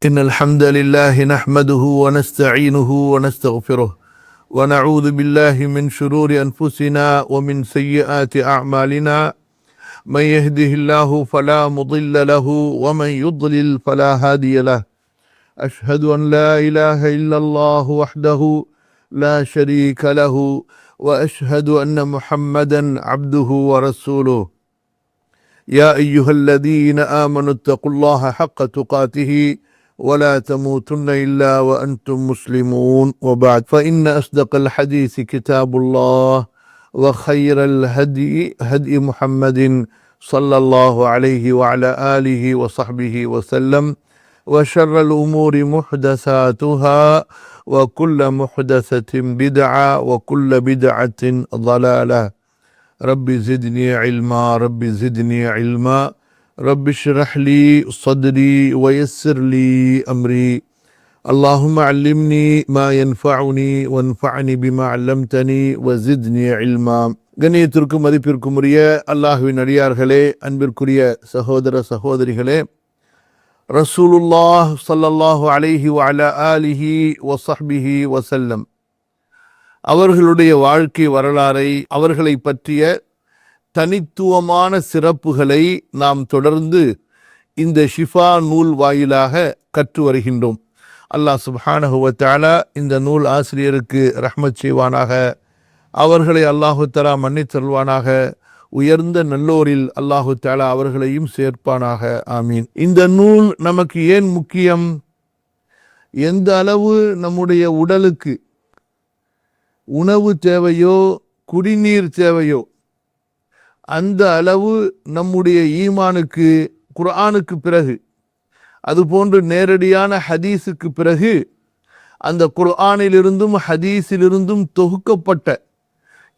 إن الحمد لله نحمده ونستعينه ونستغفره ونعوذ بالله من شرور أنفسنا ومن سيئات أعمالنا من يهده الله فلا مضل له ومن يضلل فلا هادي له أشهد أن لا إله إلا الله وحده لا شريك له وأشهد أن محمدا عبده ورسوله يا أيها الذين آمنوا اتقوا الله حق تقاته ولا تموتن إلا وأنتم مسلمون وبعد فإن أصدق الحديث كتاب الله وخير الهدي هدي محمد صلى الله عليه وعلى آله وصحبه وسلم وشر الأمور محدثاتها وكل محدثة بدعة وكل بدعة ضلالة رب زدني علما رب زدني علما رب اشرح لي صدري ويسر لي أمري اللهم علمني ما ينفعني وانفعني بما علمتني وزدني علما. கண்ணியத்திற்கும் மதிப்பிற்கும் உரிய அல்லாஹ்வின் அடியார்களே, அன்பிற்குரிய சகோதர சகோதரிகளே, ரசூலுல்லாஹ் ஸல்லல்லாஹு அலைஹி வஅலா ஆலிஹி வஸஹ்பிஹி வஸல்லம் அவர்களுடைய வாழ்க்கை வரலாறை, அவர்களை பற்றிய தனித்துவமான சிறப்புகளை நாம் தொடர்ந்து இந்த ஷிஃபா நூல் வாயிலாக கற்று வருகின்றோம். அல்லாஹ் சுப்ஹானஹு வ தஆலா இந்த நூல் ஆசிரியருக்கு ரஹ்மத் செய்வானாக, அவர்களை அல்லாஹு தஆலா மன்னித்தருள்வானாக, உயர்ந்த நல்லோரில் அல்லாஹு தஆலா அவர்களையும் சேர்ப்பானாக, ஆமீன். இந்த நூல் நமக்கு ஏன் முக்கியம்? எந்த அளவு நம்முடைய உடலுக்கு உணவு தேவையோ குடிநீர் தேவையோ அந்த அளவு நம்முடைய ஈமானுக்கு குர்ஆனுக்கு பிறகு, அதுபோன்று நேரடியான ஹதீஸுக்கு பிறகு, அந்த குர்ஆனிலிருந்தும் ஹதீஸிலிருந்தும் தொகுக்கப்பட்ட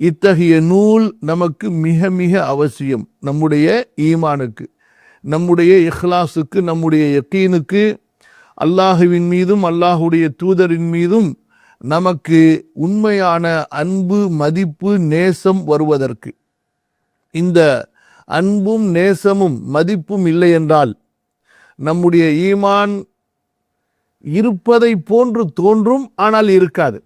இத்தகைய நூல் நமக்கு மிக மிக அவசியம். நம்முடைய ஈமானுக்கு, நம்முடைய இஹ்லாஸுக்கு, நம்முடைய யக்கீனுக்கு, அல்லாஹுவின் மீதும் அல்லாஹுடைய தூதரின் மீதும் நமக்கு உண்மையான அன்பு, மதிப்பு, நேசம் வருவதற்கு. இந்த அன்பும் நேசமும் மதிப்பும் இல்லை என்றால் நம்முடைய ஈமான் இருப்பதை போன்று தோன்றும், ஆனால் இருக்காது.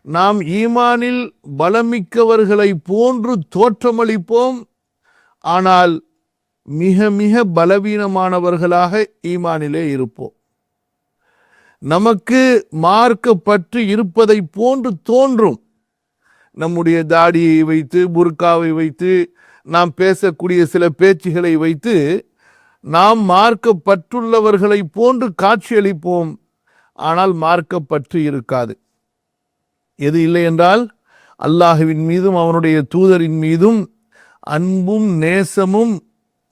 நாம் ஈமானில் பலமிக்கவர்களை போன்று தோற்றமளிப்போம், ஆனால் மிக மிக பலவீனமானவர்களாக ஈமானிலே இருப்போம். நமக்கு மார்க்கப்பற்று இருப்பதை போன்று தோன்றும். நம்முடைய தாடியை வைத்து, புர்காவை வைத்து, நாம் பேசக்கூடிய சில பேச்சுகளை வைத்து நாம் மார்க்கப்பற்றுள்ளவர்களை போன்று காட்சியளிப்போம், ஆனால் மார்க்கப்பற்று இருக்காது. எது இல்லை என்றால் அல்லாஹுவின் மீதும் அவனுடைய தூதரின் மீதும் அன்பும் நேசமும்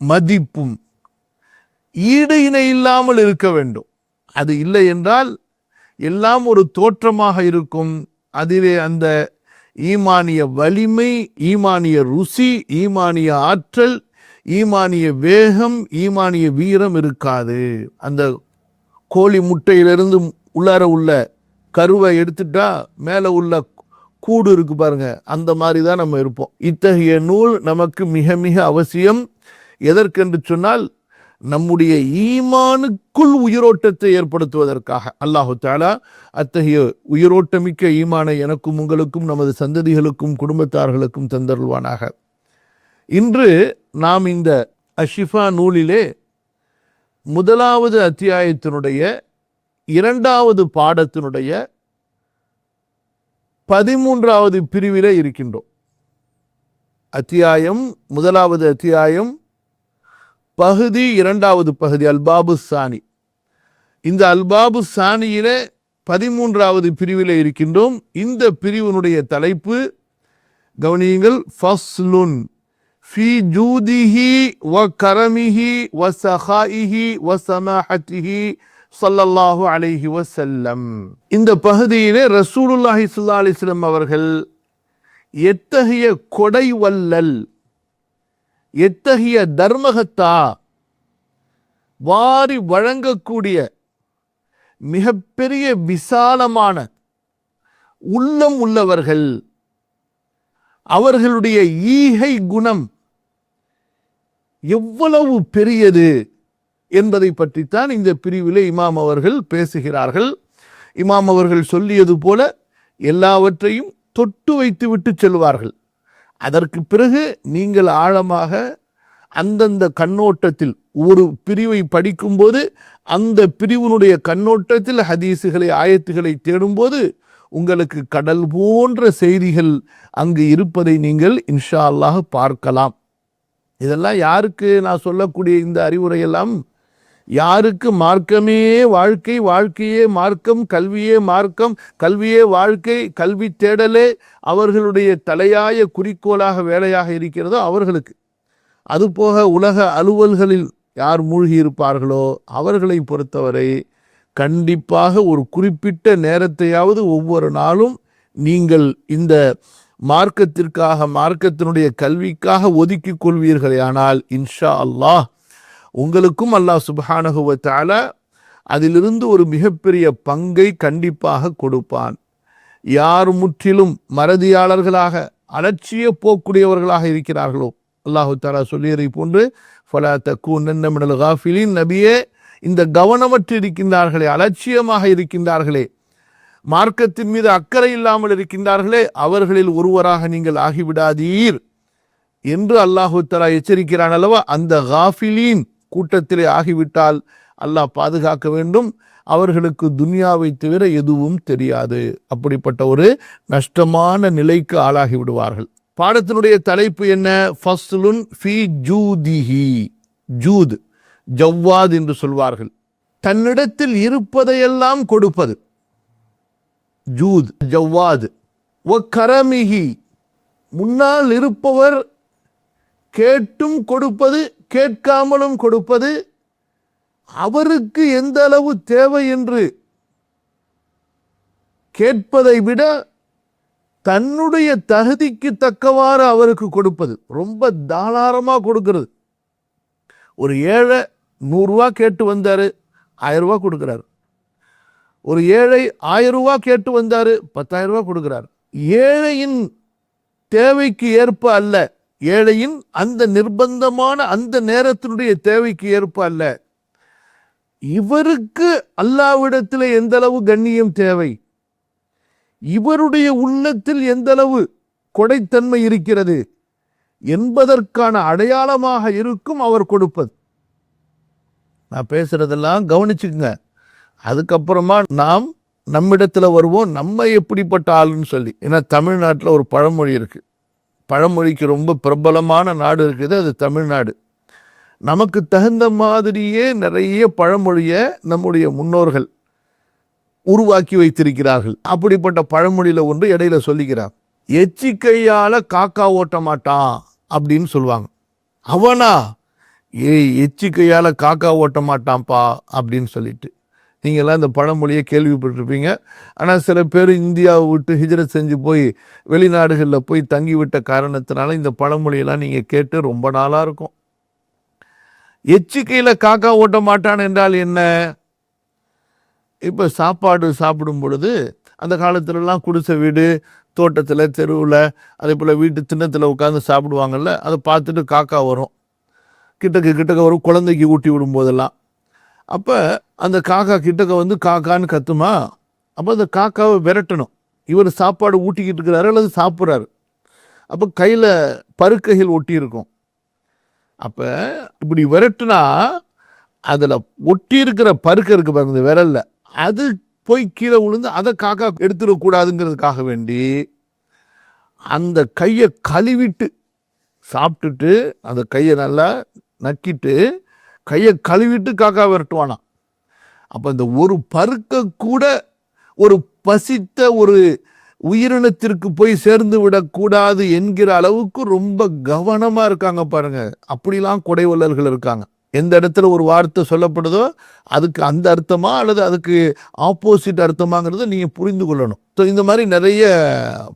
மதிப்பும் ஈடு இணை இல்லாமல் இருக்க வேண்டும். அது இல்லை என்றால் எல்லாம் ஒரு தோற்றமாக இருக்கும். அதிலே அந்த ஈமானிய வலிமை, ஈமானிய ருசி, ஈமானிய ஆற்றல், ஈமானிய வேகம், ஈமானிய வீரம் இருக்காது. அந்த கோழி முட்டையிலிருந்து உள்ளார உள்ள கருவை எடுத்துட்டா மேலே உள்ள கூடு இருக்கு பாருங்க, அந்த மாதிரி தான் நம்ம இருப்போம். இத்தகைய நூல் நமக்கு மிக மிக அவசியம். எதற்கென்று சொன்னால் நம்முடைய ஈமானுக்குள் உயிரோட்டத்தை ஏற்படுத்துவதற்காக. அல்லாஹு தஆலா அத்தகைய உயிரோட்டமிக்க ஈமானை எனக்கும் உங்களுக்கும் நமது சந்ததிகளுக்கும் குடும்பத்தார்களுக்கும் தந்தருள்வானாக. இன்று நாம் இந்த அஷிஃபா நூலிலே முதலாவது அத்தியாயத்தினுடைய 2வது பாடத்தினுடைய 13வது பிரிவிலே இருக்கின்றோம். அத்தியாயம், முதலாவது அத்தியாயம், பகுதி 2வது பகுதி, அல்பாபு சானி. இந்த அல்பாபு சானியிலே 13வது பிரிவிலே இருக்கின்றோம். இந்த பிரிவினுடைய தலைப்பு கவனியுங்கள், ஃபஸ்லுன் ஃபி ஜூதிஹி வ கரமிஹி வ சஹாயிஹி வ சமாஹத்திஹி ஸல்லல்லாஹு அலைஹி வஸல்லம். இந்த பகுதியிலே ரசூலுல்லாஹி ஸல்லல்லாஹு அலைஹி வஸல்லம் அவர்கள் எத்தகைய கொடை வல்லல், எத்தகைய தர்மகத்தா, வாரி வழங்கக்கூடிய மிகப்பெரிய விசாலமான உள்ளம் உள்ளவர்கள், அவர்களுடைய ஈகை குணம் எவ்வளவு பெரியது என்பதை பற்றித்தான் இந்த பிரிவிலே இமாம் அவர்கள் பேசுகிறார்கள். இமாம் அவர்கள் சொல்லியது போல எல்லாவற்றையும் தொட்டு வைத்து விட்டு செல்வார்கள். அதற்கு பிறகு நீங்கள் ஆழமாக அந்தந்த கண்ணோட்டத்தில் ஒரு பிரிவை படிக்கும்போது அந்த பிரிவினுடைய கண்ணோட்டத்தில் ஹதீஸுகளை ஆயத்துகளை தேடும்போது உங்களுக்கு கடல் போன்ற செய்திகள் அங்கு இருப்பதை நீங்கள் இன்ஷா அல்லாஹ் பார்க்கலாம். இதெல்லாம் யாருக்கு நான் சொல்லக்கூடிய இந்த அறிவுரையெல்லாம் யாருக்கு மார்க்கமே வாழ்க்கை, வாழ்க்கையே மார்க்கம், கல்வியே மார்க்கம், கல்வியே வாழ்க்கை, கல்வி தேடலே அவர்களுடைய தலையாய குறிக்கோளாக வேலையாக இருக்கிறதோ அவர்களுக்கு. அதுபோக உலக அலுவல்களில் யார் மூழ்கி இருப்பார்களோ அவர்களை பொறுத்தவரை கண்டிப்பாக ஒரு குறிப்பிட்ட நேரத்தையாவது ஒவ்வொரு நாளும் நீங்கள் இந்த மார்க்கத்திற்காக, மார்க்கத்தினுடைய கல்விக்காக ஒதுக்கிக் கொள்வீர்களே ஆனால் இன்ஷா அல்லாஹ் உங்களுக்கும் அல்லாஹ் சுப்ஹானஹு வ தஆலா அதிலிருந்து ஒரு மிகப்பெரிய பங்கை கண்டிப்பாக கொடுப்பான். யார் முற்றிலும் மறதியாளர்களாக, அலட்சிய போக்குடையவர்களாக இருக்கிறார்களோ, அல்லாஹு தஆலா சொல்லியதை போன்று ஃபலா தகூனன்ன மினல் காஃபிலீன், நபியே இந்த கவனமற்று இருக்கின்றார்களே, அலட்சியமாக இருக்கின்றார்களே, மார்க்கத்தின் மீது அக்கறை இல்லாமல் இருக்கின்றார்களே, அவர்களில் ஒருவராக நீங்கள் ஆகிவிடாதீர் என்று அல்லாஹு தஆலா எச்சரிக்கிறான் அல்லவா. அந்த காஃபிலீன் கூட்டத்திலே ஆகிவிட்டால் அல்லாஹ் பாதுகாக்க வேண்டும். அவர்களுக்கு துன்யாவை தவிர எதுவும் தெரியாது. அப்படிப்பட்ட ஒரு நஷ்டமான நிலைக்கு ஆளாகி விடுவார்கள். பாடத்தினுடைய தலைப்பு என்ன? ஃபஸ்லுன் ஃபீ ஜூதிஹி. ஜூத், ஜவ்வாத் என்று சொல்வார்கள். தன்னிடத்தில் இருப்பதையெல்லாம் கொடுப்பது ஜூத், ஜவ்வாத். வ கரமிஹி, முன்னால் இருப்பவர் கேட்டும் கொடுப்பது, கேட்காமலும் கொடுப்பது. அவருக்கு எந்த அளவு தேவை என்று கேட்பதை விட தன்னுடைய தகுதிக்கு தக்கவாறு அவருக்கு கொடுப்பது. ரொம்ப தாராளமாக கொடுக்கிறது. ஒரு ஏழை 100 ரூபா கேட்டு வந்தாரு, 1000 ரூபா கொடுக்கிறார். ஒரு ஏழை 1000 ரூபா கேட்டு வந்தாரு, 10,000 ரூபா கொடுக்கிறார். ஏழையின் தேவைக்கு ஏற்ப அல்ல, ஏழையின் அந்த நிர்பந்தமான அந்த நேரத்தினுடைய தேவைக்கு ஏற்ப அல்ல, இவருக்கு அல்லாஹ்விடத்தில் எந்த அளவு கண்ணியம் தேவை, இவருடைய உள்ளத்தில் எந்த அளவு கொடைத்தன்மை இருக்கிறது என்பதற்கான அடையாளமாக இருக்கும் அவர் கொடுப்பது. நான் பேசுறதெல்லாம் கவனிச்சுக்குங்க. அதுக்கப்புறமா நாம் நம்மிடத்தில் வருவோம், நம்ம எப்படிப்பட்ட ஆளுன்னு சொல்லி. ஏன்னா தமிழ்நாட்டில் ஒரு பழமொழி இருக்கு, பழமொழிக்கு ரொம்ப பிரபலமான நாடு இருக்குது, அது தமிழ்நாடு. நமக்கு தகுந்த மாதிரியே நிறைய பழமொழியை நம்முடைய முன்னோர்கள் உருவாக்கி வைத்திருக்கிறார்கள். அப்படிப்பட்ட பழமொழியில ஒன்று இடையில சொல்லிக்கிறார், எச்சிக்கையால காக்கா ஓட்ட மாட்டான் அப்படின்னு சொல்லுவாங்க. அவனா எச்சிக்கையால காக்கா ஓட்ட மாட்டான்ப்பா அப்படின்னு சொல்லிட்டு நீங்கள்லாம் இந்த பழமொழியை கேள்விப்பட்டிருப்பீங்க. ஆனால் சில பேர் இந்தியாவை விட்டு ஹிஜ்ரத் செஞ்சு போய் வெளிநாடுகளில் போய் தங்கிவிட்ட காரணத்தினால இந்த பழமொழியெல்லாம் நீங்கள் கேட்டு ரொம்ப நாளாக இருக்கும். எச்சிக்கையில் காக்கா ஓட்ட மாட்டான் என்றால் என்ன? இப்போ சாப்பாடு சாப்பிடும் பொழுது அந்த காலத்துலலாம் குடிசை வீடு, தோட்டத்தில், தெருவில், அதே போல் வீட்டு திண்ணத்தில் உட்காந்து சாப்பிடுவாங்கல்ல, அதை பார்த்துட்டு காக்கா வரும், கிட்டக்க வரும், குழந்தைக்கு ஊட்டி விடும் போதெல்லாம். அப்போ அந்த காக்கா கிட்டக்க வந்து காக்கான்னு கத்துமா, அப்போ அந்த காக்காவை விரட்டணும். இவர் சாப்பாடு ஊட்டிக்கிட்டு இருக்கிறாரு அல்லது சாப்பிட்றாரு, அப்போ கையில் பருக்கைகள் ஒட்டி இருக்கும். அப்போ இப்படி விரட்டுனா அதில் ஒட்டி இருக்கிற பருக்க இருக்கு பாருங்க விரல்ல, அது போய் கீழே விழுந்து அதை காக்கா எடுத்துடக்கூடாதுங்கிறதுக்காக வேண்டி அந்த கையை கழுவிட்டு சாப்பிட்டுட்டு அந்த கையை நல்லா நக்கிட்டு கையை கழுவிட்டு காக்கா விரட்டுவானா. அப்போ இந்த ஒரு பருக்க கூட ஒரு பசித்த ஒரு உயிரினத்திற்கு போய் சேர்ந்து விடக்கூடாது என்கிற அளவுக்கு ரொம்ப கவனமாக இருக்காங்க பாருங்க. அப்படிலாம் கொடைவள்ளல்கள் இருக்காங்க. எந்த இடத்துல ஒரு வார்த்தை சொல்லப்படுதோ அதுக்கு அந்த அர்த்தமா அல்லது அதுக்கு ஆப்போசிட் அர்த்தமாங்கிறத நீங்கள் புரிந்து கொள்ளணும். ஸோ இந்த மாதிரி நிறைய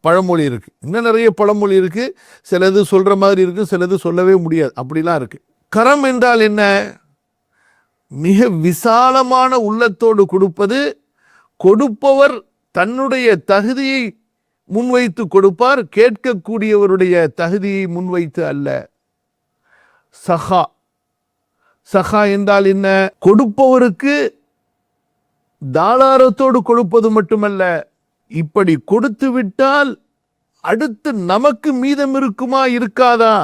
பழமொழி இருக்குது, இன்னும் நிறைய பழமொழி இருக்குது. சிலது சொல்கிற மாதிரி இருக்குது, சிலது சொல்லவே முடியாது, அப்படிலாம் இருக்குது. கரம் என்றால் என்ன? மிக விசாலமான உள்ளத்தோடு கொடுப்பது. கொடுப்பவர் தன்னுடைய தகுதியை முன்வைத்து கொடுப்பார், கேட்கக்கூடியவருடைய தகுதியை முன்வைத்து அல்ல. சஹா, சஹா என்றால் என்ன? கொடுப்பவருக்கு தாராளத்தோடு கொடுப்பது மட்டுமல்ல, இப்படி கொடுத்து விட்டால் அடுத்து நமக்கு மீதம் இருக்குமா இருக்காதா,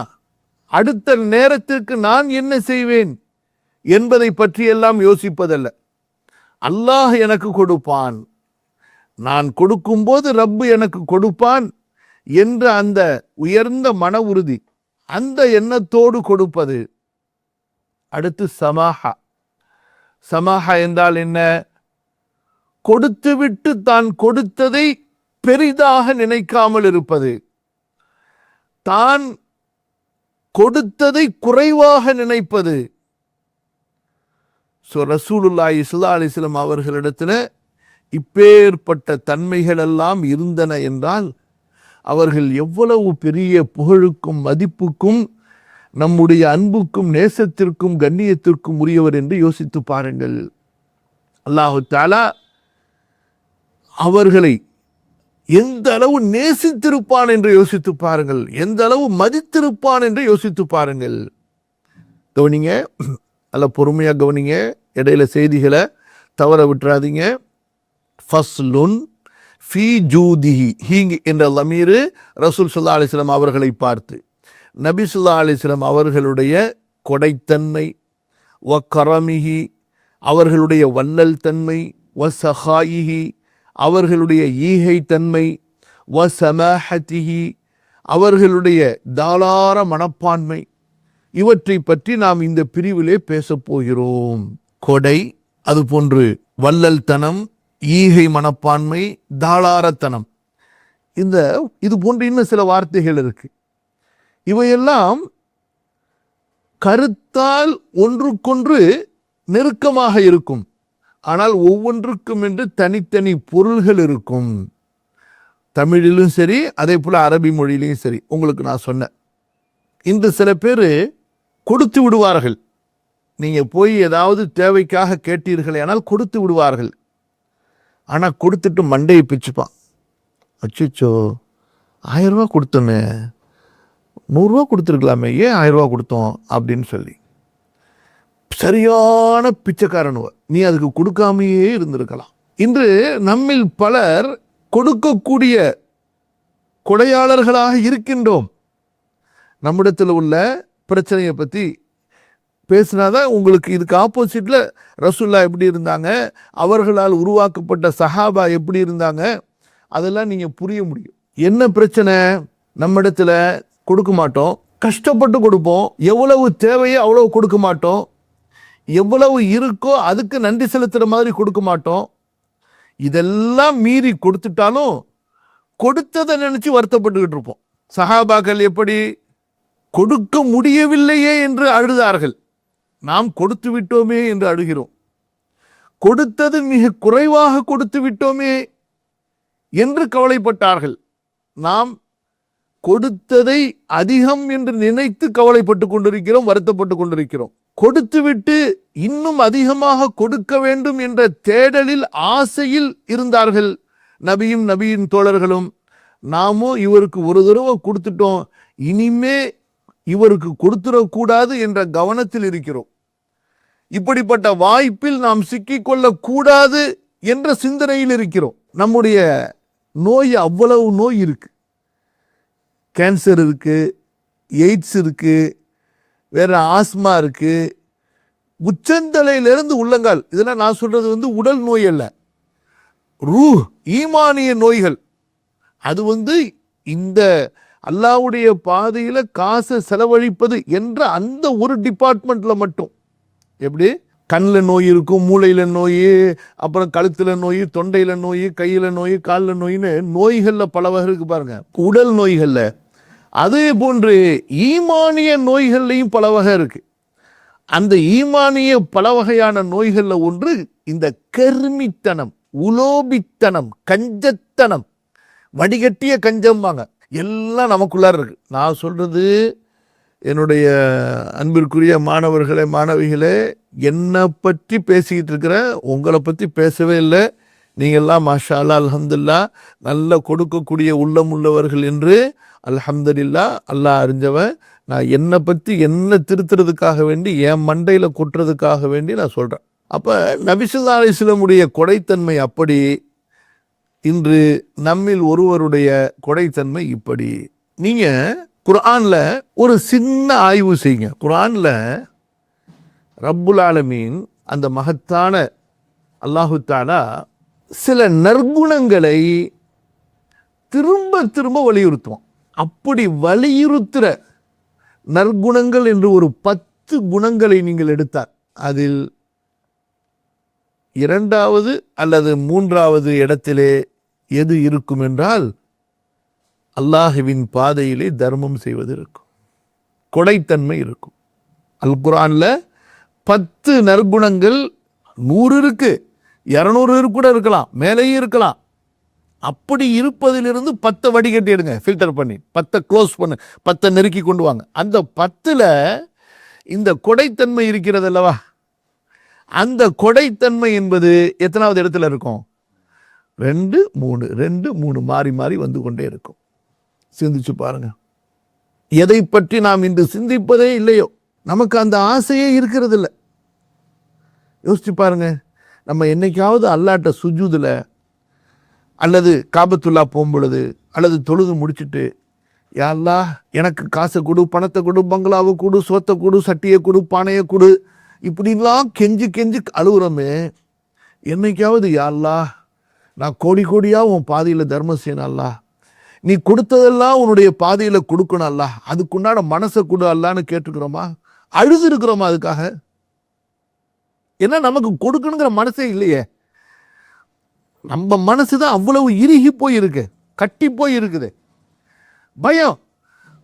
அடுத்த நேரத்திற்கு நான் என்ன செய்வேன் என்பதை பற்றி எல்லாம் யோசிப்பதல்ல. அல்லாஹ் எனக்கு கொடுப்பான், நான் கொடுக்கும்போது ரப்பு எனக்கு கொடுப்பான் என்ற அந்த உயர்ந்த மன உறுதி, அந்த எண்ணத்தோடு கொடுப்பது. அடுத்து சமாஹா. சமாஹா என்றால் என்ன? கொடுத்துவிட்டு தான் கொடுத்ததை பெரிதாக நினைக்காமல் இருப்பது, தான் கொடுத்ததை குறைவாக நினைப்பது. ரசூலுல்லாஹி ஸல்லல்லாஹு அலைஹி வஸல்லம் அவர்களிடத்தில் இப்பேற்பட்ட தன்மைகள் எல்லாம் இருந்தன என்றால் அவர்கள் எவ்வளவு பெரிய புகழுக்கும் மதிப்புக்கும் நம்முடைய அன்புக்கும் நேசத்திற்கும் கண்ணியத்திற்கும் உரியவர் என்று யோசித்து பாருங்கள். அல்லாஹு தஆலா அவர்களை எந்த அளவு நேசித்திருப்பான் என்று யோசித்து பாருங்கள், எந்த அளவு மதித்திருப்பான் என்று யோசித்து பாருங்கள். கவனிங்க, அல்ல பொறுமையாக கவனிங்க, இடையில செய்திகளை தவற விட்டுறாதீங்க. ஃபஸ்லுன் ஃபீ ஜூதிஹி, ஹீங் என்ற லமீரு ரசூல் ஸல்லல்லாஹு அலைஹி வஸல்லம் அவர்களை பார்த்து, நபி ஸல்லல்லாஹு அலைஹி வஸல்லம் அவர்களுடைய கொடைத்தன்மை, வ கரமிஹி அவர்களுடைய வல்லல் தன்மை, வ சஹாயிஹி அவர்களுடைய ஈகை தன்மை, வ சமாஹதிஹி அவர்களுடைய தாராள மனப்பான்மை, இவற்றை பற்றி நாம் இந்த பிரிவிலே பேசப் போகிறோம். கொடை, அதுபோன்று வல்லல் தனம், ஈகை மனப்பான்மை, தாளாரத்தனம், இது போன்ற இன்னும் சில வார்த்தைகள் இருக்கு. இவையெல்லாம் கருத்தால் ஒன்றுக்கொன்று நெருக்கமாக இருக்கும், ஆனால் ஒவ்வொன்றுக்கும் என்று தனித்தனி பொருள்கள் இருக்கும். தமிழிலும் சரி, அதே போல அரபி மொழியிலையும் சரி. உங்களுக்கு நான் சொன்னேன், இன்று சில பேர் கொடுத்து விடுவார்கள். நீங்க போய் ஏதாவது தேவைக்காக கேட்டீர்களே ஆனால் கொடுத்து விடுவார்கள். ஆனால் கொடுத்துட்டு மண்டையை பிச்சுப்பான். அச்சோ, 1000 ரூபா கொடுத்தோமே, 100 ரூபா கொடுத்துருக்கலாமே, ஏன் 1000 ரூபா கொடுத்தோம் அப்படின்னு சொல்லி சரியான பிச்சைக்காரனுவ. நீ அதுக்கு கொடுக்காமையே இருந்திருக்கலாம். இன்று நம்மில் பலர் கொடுக்கக்கூடிய கொடையாளர்களாக இருக்கின்றோம். நம்மிடத்தில் உள்ள பிரச்சனையை பற்றி பேசினாதான் உங்களுக்கு இதுக்கு ஆப்போசிட்ல ரசூலுல்லாஹ் எப்படி இருந்தாங்க, அவர்களால் உருவாக்கப்பட்ட சஹாபா எப்படி இருந்தாங்க, அதெல்லாம் நீங்க புரிய முடியும். என்ன பிரச்சனை? நம்மிடத்துல கொடுக்க மாட்டோம், கஷ்டப்பட்டு கொடுப்போம், எவ்வளவு தேவையோ அவ்வளவு கொடுக்க மாட்டோம், எவ்வளவு இருக்கோ அதுக்கு நன்றி செலுத்துற மாதிரி கொடுக்க மாட்டோம். இதெல்லாம் மீறி கொடுத்துட்டாலும் கொடுத்ததை நினைச்சு வருத்தப்பட்டுக்கிட்டு இருப்போம். சஹாபாக்கள் எப்படி? கொடுக்க முடியவில்லையே என்று அழுதார்கள், நாம் கொடுத்து விட்டோமே என்று அழுகிறோம். கொடுத்தது மிக குறைவாக கொடுத்து விட்டோமே என்று கவலைப்பட்டார்கள். நாம் கொடுத்ததை அதிகம் என்று நினைத்து கவலைப்பட்டு கொண்டிருக்கிறோம், வருத்தப்பட்டு கொண்டிருக்கிறோம். கொடுத்துவிட்டு இன்னும் அதிகமாக கொடுக்க வேண்டும் என்ற தேடலில், ஆசையில் இருந்தார்கள் நபியும் நபியின் தோழர்களும். நாமோ இவருக்கு ஒரு தடவை கொடுத்துட்டோம், இனிமே இவருக்கு கொடுத்துடக்கூடாது என்ற கவனத்தில் இருக்கிறோம். இப்படிப்பட்ட வாய்ப்பில் நாம் சிக்கிக்கொள்ளக் கூடாது என்ற சிந்தனையில் இருக்கிறோம். நம்முடைய நோய், அவ்வளவு நோய் இருக்கு. கேன்சர் இருக்கு, எய்ட்ஸ் இருக்கு, வேற ஆஸ்மா இருக்கு, உச்சந்தலையிலிருந்து உள்ளங்கால். இதெல்லாம் நான் சொல்றது உடல் நோய் அல்ல, ரூஹ், ஈமானிய நோய்கள். அது இந்த அல்லாஹ்வுடைய பாதையில காசை செலவழிப்பது என்ற அந்த ஒரு டிபார்ட்மெண்ட்ல மட்டும். எப்படி? கண்ணில் நோய் இருக்கும், மூளையில நோய், அப்புறம் கழுத்துல நோய், தொண்டையில நோய், கையில நோய், காலில் நோயின்னு நோய்கள்ல பல வகை இருக்கு பாருங்க, உடல் நோய்கள்ல. அதே போன்று ஈமானிய நோய்கள்லையும் பல வகை இருக்கு. அந்த ஈமானிய பல வகையான நோய்கள்ல ஒன்று இந்த கர்மித்தனம், உலோபித்தனம், கஞ்சத்தனம், வடிகட்டிய கஞ்சம்பாங்க. எல்லாம் நமக்குள்ளார இருக்கு. நான் சொல்றது என்னுடைய அன்பிற்குரிய மாணவர்களே, மாணவிகளே, என்னை பற்றி பேசிக்கிட்டு இருக்கிறேன், உங்களை பற்றி பேசவே இல்லை. நீங்கள்லாம் மாஷா அல்லாஹ் அல்ஹம்துலில்லாஹ் நல்ல கொடுக்கக்கூடிய உள்ளம் உள்ளவர்கள் என்று அல்ஹம்துலில்லாஹ் அல்லாஹ் அறிஞ்சவன். நான் என்னை பற்றி என்ன திருத்துறதுக்காக வேண்டி என் மண்டையில் கொட்டுறதுக்காக வேண்டி நான் சொல்கிறேன். அப்போ நபி ஸல்லல்லாஹு அலைஹி வஸல்லமுடைய கொடைத்தன்மை அப்படி, இன்று நம்மில் ஒருவருடைய கொடைத்தன்மை இப்படி. நீங்கள் குர்ஆனில் ஒரு சின்ன ஆய்வு செய்யுங்க. குர்ஆனில் ரப்புல் ஆலமீன் அந்த மகத்தான அல்லாஹு தஆலா சில நற்குணங்களை திரும்ப திரும்ப வலியுறுத்துவோம். அப்படி வலியுறுத்துகிற நற்குணங்கள் என்று ஒரு 10 குணங்களை நீங்கள் எடுத்தார், அதில் 2வது அல்லது 3வது இடத்திலே எது இருக்கும் என்றால் அல்லாஹ்வின் பாதையிலே தர்மம் செய்வது இருக்கும், கொடைத்தன்மை இருக்கும். அல் குர்ஆனில் 10 நற்குணங்கள் 100 இருக்கு, 200 கூட இருக்கலாம், மேலேயும் இருக்கலாம். அப்படி இருப்பதிலிருந்து 10 வடிகட்டி எடுங்க, ஃபில்டர் பண்ணி 10 க்ளோஸ் பண்ணு, 10 நெருக்கி கொண்டு வாங்க. அந்த 10ல் இந்த கொடைத்தன்மை இருக்கிறது அல்லவா, அந்த கொடைத்தன்மை என்பது எத்தனாவது இடத்துல இருக்கும்? 2, 3 2, 3 மாறி மாறி வந்து கொண்டே இருக்கும். சிந்திச்சு பாருங்க. எதை பற்றி நாம் இன்று சிந்திப்பதே இல்லையோ, நமக்கு அந்த ஆசையே இருக்கிறது இல்லை. யோசிச்சு பாருங்க. நம்ம என்னைக்காவது அல்லாட்ட சுஜூதில் அல்லது காபத்துல்லா போகும்பொழுது அல்லது தொழுது முடிச்சுட்டு, யா அல்லாஹ் எனக்கு காசை கொடு, பணத்தை கொடு, பங்களாவை கொடு, சோத்தை கொடு, சட்டியை கொடு, பானையை கொடு, இப்படிலாம் கெஞ்சி கெஞ்சி அழுகுறோமே, என்னைக்காவது யா அல்லாஹ் நான் கோடி கோடியாக உன் பாதையில் தர்மம் செய்யணும் அல்லாஹ், நீ கொடுத்ததெல்லாம் உன்னுடைய பாதையில் கொடுக்கணும் அல்லாஹ், அதுக்குண்டான மனசை கொடு அல்லான்னு கேட்டுக்கிறோமா? அழுது இருக்கிறோமா அதுக்காக? ஏன்னா நமக்கு கொடுக்கணுங்கிற மனசே இல்லையே. நம்ம மனசு தான் அவ்வளவு இறுகி போயிருக்கு, கட்டி போயிருக்குது. பயம்,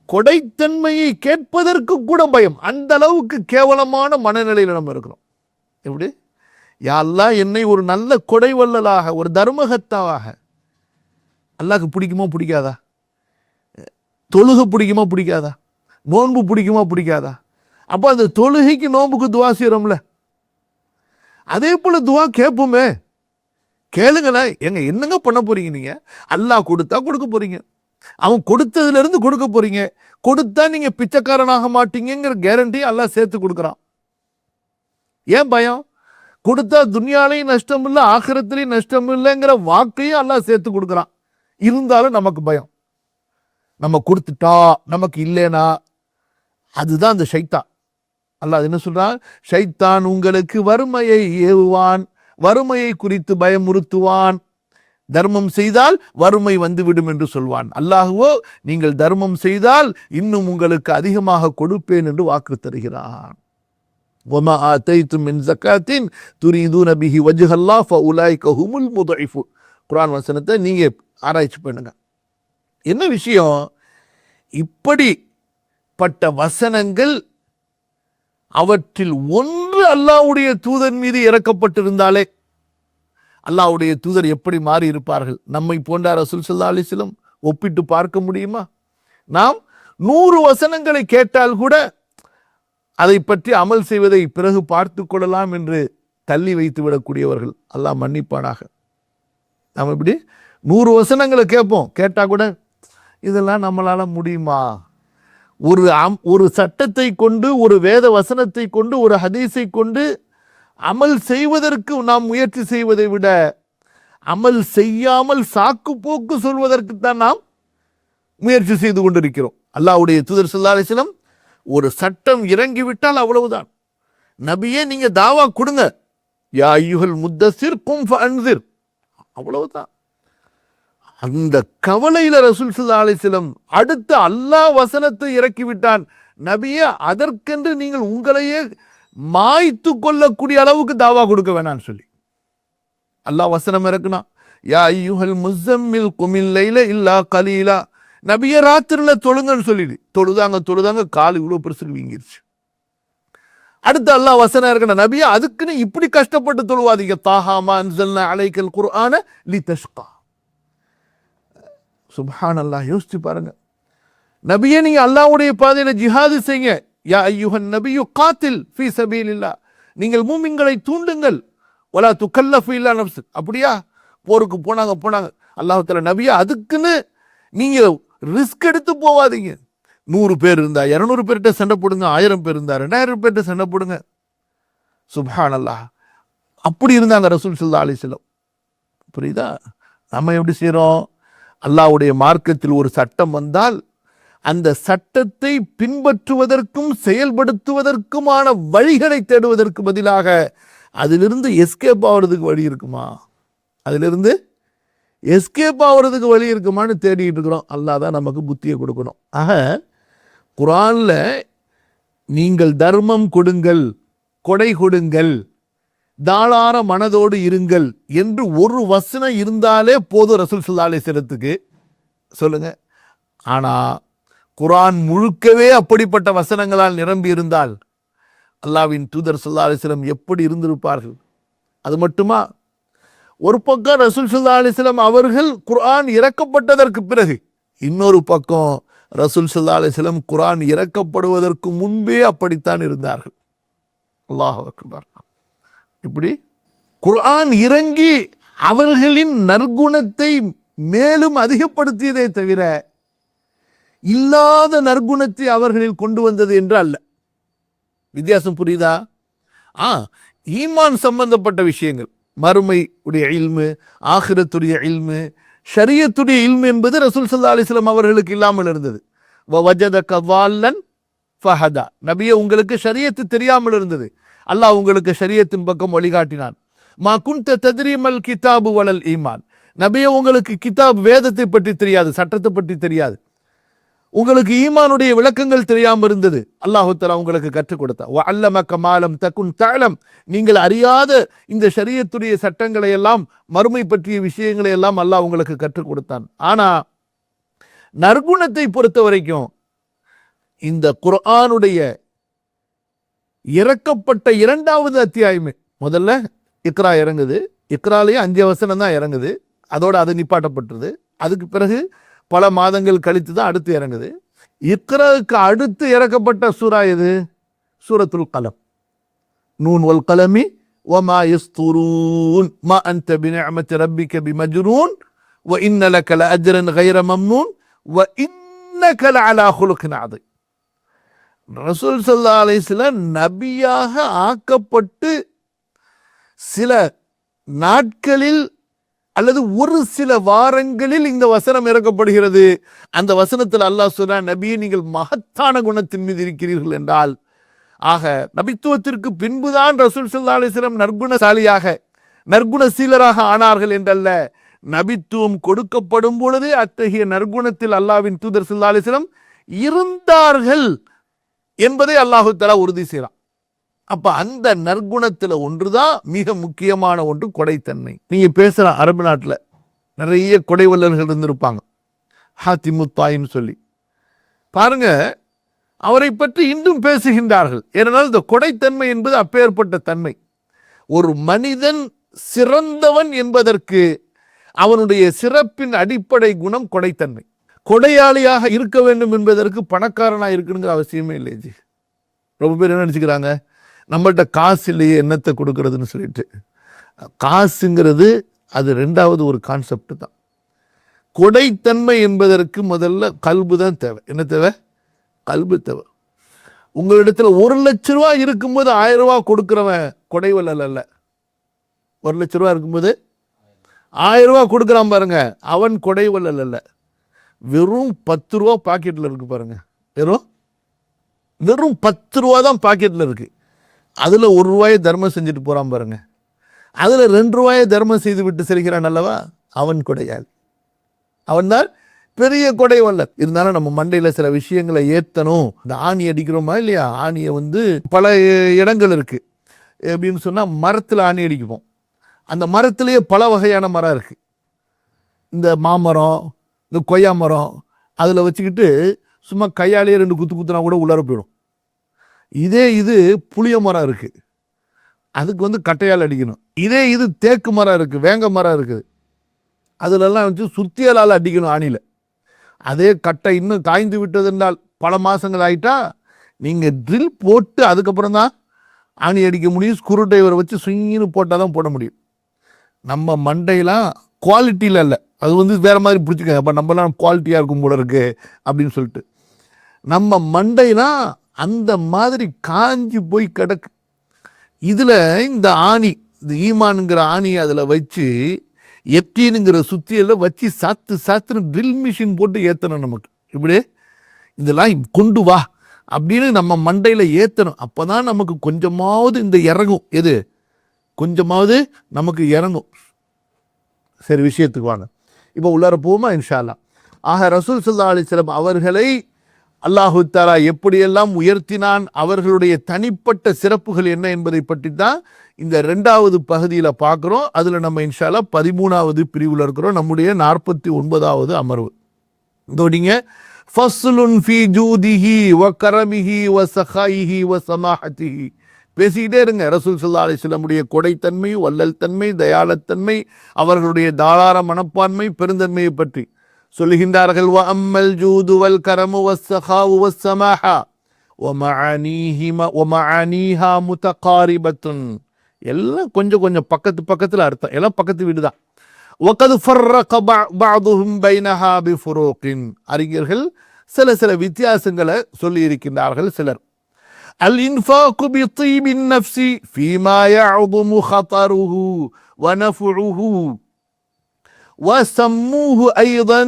கொடைத்தன்மையை கேட்பதற்கு கூட பயம். அந்த அளவுக்கு கேவலமான மனநிலையில் நம்ம இருக்கிறோம். எப்படி? யா அல்லாஹ் என்னை ஒரு நல்ல கொடை வள்ளலாக, ஒரு தர்மகத்தாவாக. அல்லாஹ்க்கு பிடிக்குமா பிடிக்காதா? தொழுகை பிடிக்குமா பிடிக்காதா? நோன்பு பிடிக்குமா பிடிக்காதா? அப்போ அந்த தொழுகைக்கு நோன்புக்கு துவா செய்கிறோம்ல, அதே போல துவா கேட்போமே. கேளுங்களா, எங்க என்னங்க பண்ண போறீங்க? நீங்க அல்லாஹ் கொடுத்தா கொடுக்க போறீங்க, அவன் கொடுத்ததுல இருந்து கொடுக்க போறீங்க. கொடுத்தா நீங்க பிச்சைக்காரனாக மாட்டீங்கிற கேரண்டி அல்லாஹ் சேர்த்து கொடுக்குறான். ஏன் பயம்? கொடுத்தா துன்யாலையும் நஷ்டம் இல்லை, ஆகிரத்திலையும் நஷ்டம் இல்லைங்கிற வாக்கையும் அல்லாஹ் சேர்த்து கொடுக்குறான். இருந்தாலும் நமக்கு பயம். நம்ம கொடுத்துட்டா நமக்கு இல்லைனா அதுதான் அந்த ஷைத்தான். அல்லாஹ் என்ன சொல்றான்? ஷைத்தான் உங்களுக்கு வறுமையை ஏவுவான், வறுமையை குறித்து பயமுறுத்துவான், தர்மம் செய்தால் வறுமை வந்துவிடும் என்று சொல்வான். அல்லாஹுவோ நீங்கள் தர்மம் செய்தால் இன்னும் உங்களுக்கு அதிகமாக கொடுப்பேன் என்று வாக்கு தருகிறான். வமா ஆதைத்தும் மின் ஸகாத்தின் துரீதுன பிஹி வஜ்ஹல்லாஹ் ஃபஉலைக ஹுமுல் முضعفون. குர்ஆன் வசனத்தை நீங்க ஆராய்ச்சி பண்ணுங்க. என்ன விஷயம்? இப்படிப்பட்ட வசனங்கள் அவற்றில் ஒன்று அல்லாஹ்வுடைய தூதர் மீது இறக்கப்பட்டிருந்தாலே அல்லாஹ்வுடைய தூதர் எப்படி மாறி இருப்பார்கள்? நம்மை போன்ற ரசூல் ஸல்லல்லாஹு அலைஹி வஸல்லம் ஒப்பிட்டு பார்க்க முடியுமா? நாம் 100 வசனங்களை கேட்டால் கூட அதை பற்றி அமல் செய்வதை பிறகு பார்த்து கொள்ளலாம் என்று தள்ளி வைத்து விடக்கூடியவர்கள். அல்லாஹ் மன்னிப்பானாக. நாம் இப்படி 100 வசனங்களை கேட்போம், கேட்டா கூட இதெல்லாம் நம்மளால முடியுமா? ஒரு சட்டத்தை கொண்டு, ஒரு வேத வசனத்தை கொண்டு, ஒரு ஹதீஸை கொண்டு அமல் செய்வதற்கு நாம் முயற்சி செய்வதை விட அமல் செய்யாமல் சாக்கு போக்கு சொல்வதற்குத்தான் நாம் முயற்சி செய்து கொண்டிருக்கிறோம். அல்லாஹ்வுடைய தூதர் ஸல்லல்லாஹு அலைஹி வஸல்லம் ஒரு சட்டம் இறங்கிவிட்டால் அவ்வளவுதான். நபியே நீங்க தாவா கொடுங்க, யா அய்யுஹல் முத்தஸிர் கும் ஃபஅன்ஸிர், அவ்வளவுதான். அந்த கவலையில ரசூல் ஸல்லல்லாஹு அலைஹி வஸல்லம் அடுத்த அல்லாஹ் வசனத்தை இறக்கிவிட்டான். நபியே அதற்கென்று நீங்கள் உங்களையே மாய்த்து கொள்ளக்கூடிய அளவுக்கு தாவா கொடுக்க வேணான்னு சொல்லி அல்லாஹ் வசனம் இறக்குனா, யா அய்யுஹல் முஸம்மில் குமில் லைல இல்லா கலீலா, நபியே ராத்திரில தொழுங்கன்னு சொல்லிடு. தொழுதாங்க கால் இவ்வளவு பெருசுக்கு வீங்கிருச்சு. அடுத்து அல்லாஹ் வசனம் இருக்கணும், நபியே அதுக்குன்னு இப்படி கஷ்டப்பட்டு தொழுவாதீங்க. தாஹாமா அன்ஸல்னா அலைக்கல் குர்ஆன லிதஷ்கா. சுப்ஹானல்லாஹ், யோசிச்சு பாருங்க. நபியே நீங்க அல்லாஹ்வுடைய பாதையில ஜிஹாது செய்யுங்க. யா அய்யுஹன் நபியு காத்தில் ஃபீ சபீலில்லாஹ், நீங்கள் மூமின்களை தூண்டுங்கள். வலா துகல்லஃபு இல்லா நஃப்ஸ். அப்படியா போருக்கு போனாங்க அல்லாஹ் தஆலா, நபியே அதுக்குன்னு நீங்க ரிஸ்க் எடுத்து போவாதீங்க, 100 பேர் இருந்தா 200 பேர்கிட்ட சண்டை போடுங்க, 1000 பேர் இருந்தா 2000 பேர்கிட்ட சண்டை போடுங்க. சுப்ஹானல்லாஹ். அப்படி இருந்தாங்க ரசூல் ஸல்லல்லாஹு அலைஹி வஸல்லம். புரியுதா? நம்ம எப்படி செய்றோம்? அல்லாஹ்வுடைய மார்க்கத்தில் ஒரு சட்டம் வந்தால் அந்த சட்டத்தை பின்பற்றுவதற்கும் செயல்படுத்துவதற்குமான வழிகளை தேடுவதற்கு பதிலாக அதிலிருந்து எஸ்கேப் ஆகிறதுக்கு வழி இருக்குமா, அதிலிருந்து எஸ்கேப் ஆகிறதுக்கு வழி இருக்குமான்னு தேடிட்டு இருக்கிறோம். அல்லாஹ் தான் நமக்கு புத்தியை கொடுக்கணும். ஆக குர்ஆன்ல நீங்கள் தர்மம் கொடுங்கள், கொடை கொடுங்கள், தாளார மனதோடு இருங்கள் என்று ஒரு வசனம் இருந்தாலே போதும் ரசூல் ஸல்லல்லாஹு அலைஹி வஸல்லத்துக்கு. சொல்லுங்க. ஆனா குர்ஆன் முழுக்கவே அப்படிப்பட்ட வசனங்களால் நிரம்பி இருந்தால் அல்லாஹ்வின் தூதர் ஸல்லல்லாஹு அலைஹி வஸல்லம் எப்படி இருந்திருப்பார்கள்? அது மட்டுமா, ஒரு பக்கம் ரசூல் ஸல்லல்லாஹு அலைஹி வஸல்லம் அவர்கள் குர்ஆன் இறக்கப்பட்டதற்கு பிறகு, இன்னொரு பக்கம் ரசூல் ஸல்லல்லாஹு அலைஹி வஸல்லம் குர்ஆன் இறக்கப்படுவதற்கு முன்பே அப்படித்தான் இருந்தார்கள். அல்லாஹ் அக்பர். இப்படி குர்ஆன் இறங்கி அவர்களின் நற்குணத்தை மேலும் அதிகப்படுத்தியதே தவிர இல்லாத நற்குணத்தை அவர்களில் கொண்டு வந்தது என்று அல்ல. வித்தியாசம் புரியுதா? ஈமான் சம்பந்தப்பட்ட விஷயங்கள், மறுமை உடைய இல்மு, ஆகிரத்துடைய இல்மு, ஷரியத்துடைய இல்மு என்பது ரசூல் ஸல்லல்லாஹு அலைஹி வஸல்லம் அவர்களுக்கு இல்லாமல் இருந்தது. வஜதக ضالன் ஃபஹதா. நபியே, உங்களுக்கு ஷரியத்து தெரியாமல் இருந்தது, அல்லாஹ் உங்களுக்கு ஷரியத்தின் பக்கம் வழிகாட்டினான். மா குன்த தத்ரீமல் கிதாபு வலல் ஈமான். நபியே, உங்களுக்கு கிதாப் வேதத்தை பற்றி தெரியாது, சட்டத்தை பற்றி தெரியாது, உங்களுக்கு ஈமானுடைய விளக்கங்கள் தெரியாமல் இருந்தது, அல்லாஹ் தஆலா உங்களுக்கு கற்றுக் கொடுத்தார். வ அல்லமக மா லம் தகுன் தஅலம். நீங்கள் அறியாத இந்த ஷரியத்துடைய சட்டங்களை எல்லாம், மறுமை பற்றிய விஷயங்களை எல்லாம் அல்லாஹ் உங்களுக்கு கற்றுக் கொடுத்தான். ஆனா நற்குணத்தை பொறுத்த வரைக்கும் இந்த குர்ஆனுடைய இறக்கப்பட்ட 2வது அத்தியாயமே, முதல்ல இக்ரா இறங்குது, இக்ராலேயே 5 வசனம் தான் இறங்குது, அதோட அது நிப்பாட்டப்பட்டது. அதுக்கு பிறகு பல மாதங்கள் கழித்து தான் அடுத்து இறங்குது. இக்ராவுக்கு அடுத்து இறக்கப்பட்ட சூரா எது? சூரத்துல் கலம். நூன் வல் கலமி வமா யஸ்துரூன் மா அன்த பிநிஅமத்தி ரப்பிக பிமஜ்னூன் வ இன்ன லக லஅஜ்ரன் கைர மம்னூன் வ இன்னக லஅலா குலுகின் அதீம். ரசூல் ஸல்லல்லாஹு அலைஹி வஸல்லம் நபியாக ஆக்கப்பட்டு சில நாட்களில் அல்லது ஒரு சில வாரங்களில் இந்த வசனம் இறக்கப்படுகிறது. அந்த வசனத்தில் அல்லாஹ் சொல்றான், நபியே, நீங்கள் மகத்தான குணத்தின் மீது இருக்கிறீர்கள் என்றால், ஆக நபித்துவத்திற்கு பின்புதான் ரசூல் ஸல்லல்லாஹு அலைஹி வஸல்லம் நற்குணசாலியாக, நற்குணசீலராக ஆனார்கள் என்றல்ல, நபித்துவம் கொடுக்கப்படும் பொழுது அத்தகைய நற்குணத்தில் அல்லாஹ்வின் தூதர் ஸல்லல்லாஹு அலைஹி வஸல்லம் இருந்தார்கள் என்பதை அல்லாஹ் தஆலா உறுதி செய்கிறான். அப்ப அந்த நற்குணத்துல ஒன்றுதான் மிக முக்கியமான ஒன்று, கொடைத்தன்மை. நீங்க பேசுற அரபு நாட்டுல நிறைய கொடை வல்லர்கள் இருந்திருப்பாங்க, ஹாத்திமுத்தாயின்னு சொல்லி பாருங்க. அவரை பற்றி இன்றும் பேசுகின்றார்கள். ஏனென்றால் இந்த கொடைத்தன்மை என்பது அப்பேற்பட்ட தன்மை. ஒரு மனிதன் சிறந்தவன் என்பதற்கு அவனுடைய சிறப்பின் அடிப்படை குணம் கொடைத்தன்மை. கொடையாளியாக இருக்க வேண்டும் என்பதற்கு பணக்காரனாக இருக்கணுங்கிற அவசியமே இல்லை ஜி. ரொம்ப பேர் என்ன நினச்சிக்கிறாங்க, நம்மள்கிட்ட காசு இல்லையே என்னத்தை கொடுக்கறதுன்னு சொல்லிட்டு. காசுங்கிறது அது 2வது ஒரு கான்செப்ட் தான். கொடைத்தன்மை என்பதற்கு முதல்ல கல்பு தான் தேவை. என்ன தேவை? கல்பு தேவை. உங்களிடத்துல 1 லட்ச ரூபா இருக்கும்போது 1000 ரூபா கொடுக்கிறவன் கொடை வல்லல் அல்ல. 1 லட்ச ரூபா இருக்கும்போது 1000 ரூபா கொடுக்குறான் பாருங்க, அவன் கொடை வல்லல் அல்ல. வெறும் 10 ரூபா பாக்கெட்ல இருக்கு பாருங்க, வெறும் 10 ரூபா தான் பாக்கெட்ல இருக்கு. அதுல 1 ரூபாயை தர்மம் செஞ்சுட்டு போறான் பாருங்க, அதுல 2 ரூபாயை தர்மம் செய்து விட்டு செல்கிறான் அல்லவா, அவன் கொடையாளி. அவன் தான் பெரிய கொடை வல்லல். இருந்தாலும் நம்ம மண்டையில சில விஷயங்களை ஏத்தணும். இந்த ஆணி அடிக்கிறோமா இல்லையா, ஆணியை பல இடங்கள் இருக்கு. எப்படின்னு சொன்னா, மரத்துல ஆணி அடிக்குவோம். அந்த மரத்திலேயே பல வகையான மரம் இருக்கு. இந்த மாமரம், இந்த கொய்யா மரம், அதில் வச்சுக்கிட்டு சும்மா கையாலேயே 2 குத்து குத்துனா கூட உள்ளார போயிடும். இதே இது புளிய மரம் இருக்கு, அதுக்கு கட்டையால் அடிக்கணும். இதே இது தேக்கு மரம் இருக்கு, வேங்க மரம் இருக்குது, அதுலெல்லாம் வச்சு சுத்தியலால் அடிக்கணும் ஆணியில். அதே கட்டை இன்னும் காய்ந்து விட்டது என்றால் பல மாதங்கள் ஆகிட்டா நீங்கள் ட்ரில் போட்டு அதுக்கப்புறம் தான் ஆணி அடிக்க முடியும். ஸ்க்ரூ டிரைவரை வச்சு சுங்கின்னு போட்டால் தான் போட முடியும். நம்ம மண்டையெல்லாம் குவாலிட்டியில் இல்லை, அது வேற மாதிரி பிடிச்சிக்க. அப்போ நம்மலாம் குவாலிட்டியாக இருக்கும் போல இருக்கு அப்படின்னு சொல்லிட்டு நம்ம மண்டைனா அந்த மாதிரி காஞ்சி போய் கிடக்கு. இதுல இந்த ஆணி, இந்த ஈமான்ங்கிற ஆணி அதுல வச்சு எப்டீனுங்கிற சுத்தியில வச்சு சாத்துன்னு ட்ரில் மிஷின் போட்டு ஏத்தணும். நமக்கு இப்படி இதெல்லாம் கொண்டு வா அப்படின்னு நம்ம மண்டையில ஏத்தணும். அப்பதான் நமக்கு கொஞ்சமாவது இந்த இறங்கும். எது கொஞ்சமாவது நமக்கு இறங்கும். சரி, விஷயத்துக்கு வாங்க. இப்போ உள்ளார போமா இன்ஷா அல்லாஹ். ஆக ரசூல் ஸல்லல்லாஹு அலைஹி வஸல்லம் அவர்களை அல்லாஹு தஆலா எப்படியெல்லாம் உயர்த்தினான், அவர்களுடைய தனிப்பட்ட சிறப்புகள் என்ன என்பதை பற்றி தான் இந்த 2வது பகுதியில் பார்க்குறோம். அதில் நம்ம இன்ஷா அல்லாஹ் 13வது பிரிவில் இருக்கிறோம். நம்முடைய 49வது அமர்வு. இதோடிங்க ஃபஸ்லுன் ஃபீ ஜூதிஹி வ கரமிஹி வ சகாயிஹி வ சமாஹத்திஹி. பேசிக்கிட்டே இருங்க ரசூல் ஸல்லல்லாஹு அலைஹி வஸல்லமுடைய கொடைத்தன்மை, வள்ளல் தன்மை, தயாளத்தன்மை, அவர்களுடைய தாராள மனப்பான்மை, பெருந்தன்மையை பற்றி சொல்லுகின்றார்கள். வ அம்மல் ஜூது வல் கரமு வஸ் சகாவு வஸ் சமாஹா வ மஆனீஹா முதகாரிபத்துன். எல்லாம் கொஞ்சம் கொஞ்சம் பக்கத்தில் அர்த்தம், எல்லாம் பக்கத்து வீடு தான். وَقَدْ فَرَّقَ بَعْضُهُمْ بَيْنَهَا بِفُرُوقٍ. அறிஞர்கள் சில வித்தியாசங்களை சொல்லி இருக்கின்றார்கள். சிலர் الإنفاق بطيب النفس فيما يعظم خطره ونفعه وسموه أيضا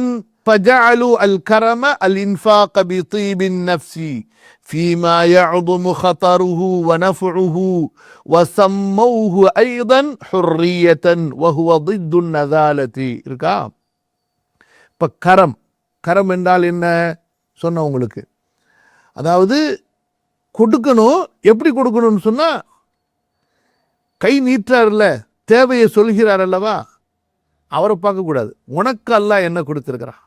فجعلوا الكرم الإنفاق بطيب النفس فيما يعظم خطره ونفعه وسموه أيضا حرية وهو ضد النذالة. இருக்கா? இப்ப கரம் என்றால் என்ன சொன்ன உங்களுக்கு. அதாவது கொடுக்கணும். எப்படி கொடுக்கணும்னு சொன்னா, கை நீட்டார்ல, தேவையை சொல்கிறார் அல்லவா, அவரை பார்க்கக்கூடாது. உனக்கு அல்லாஹ் என்ன கொடுத்திருக்கிறான்,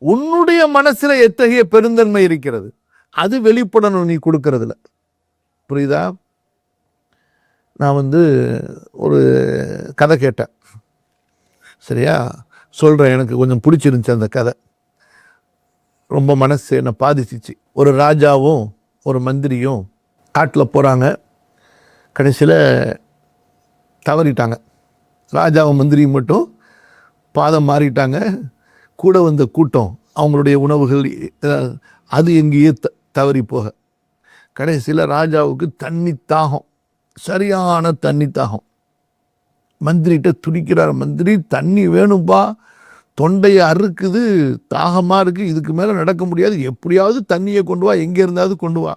உன்னுடைய மனசுல எத்தகைய பெருந்தன்மை இருக்கிறது, அது வெளிப்படணும் நீ கொடுக்கறதுல. புரியுதா? நான் ஒரு கதை கேட்டேன். சரியா சொல்றேன். எனக்கு கொஞ்சம் பிடிச்சிருந்துச்சு அந்த கதை. ரொம்ப மனசு என்னை பாதிச்சிச்சு. ஒரு ராஜாவும் ஒரு மந்திரியும் காட்டில் போகிறாங்க. கடைசியில் தவறிட்டாங்க. ராஜாவும் மந்திரியும் மட்டும் பாதம் மாறிட்டாங்க. கூட வந்த கூட்டம், அவங்களுடைய உணவுகள் அது எங்கேயே தவறி போக, கடைசியில் ராஜாவுக்கு தண்ணி தாகம், சரியான தண்ணி தாகம். மந்திரிகிட்ட துடிக்கிறார். மந்திரி, தண்ணி வேணும்பா, தொண்டையை அறுக்குது, தாகமாக இருக்குது, இதுக்கு மேலே நடக்க முடியாது, எப்படியாவது தண்ணியை கொண்டு வா, எங்கே இருந்தாவது கொண்டு வா.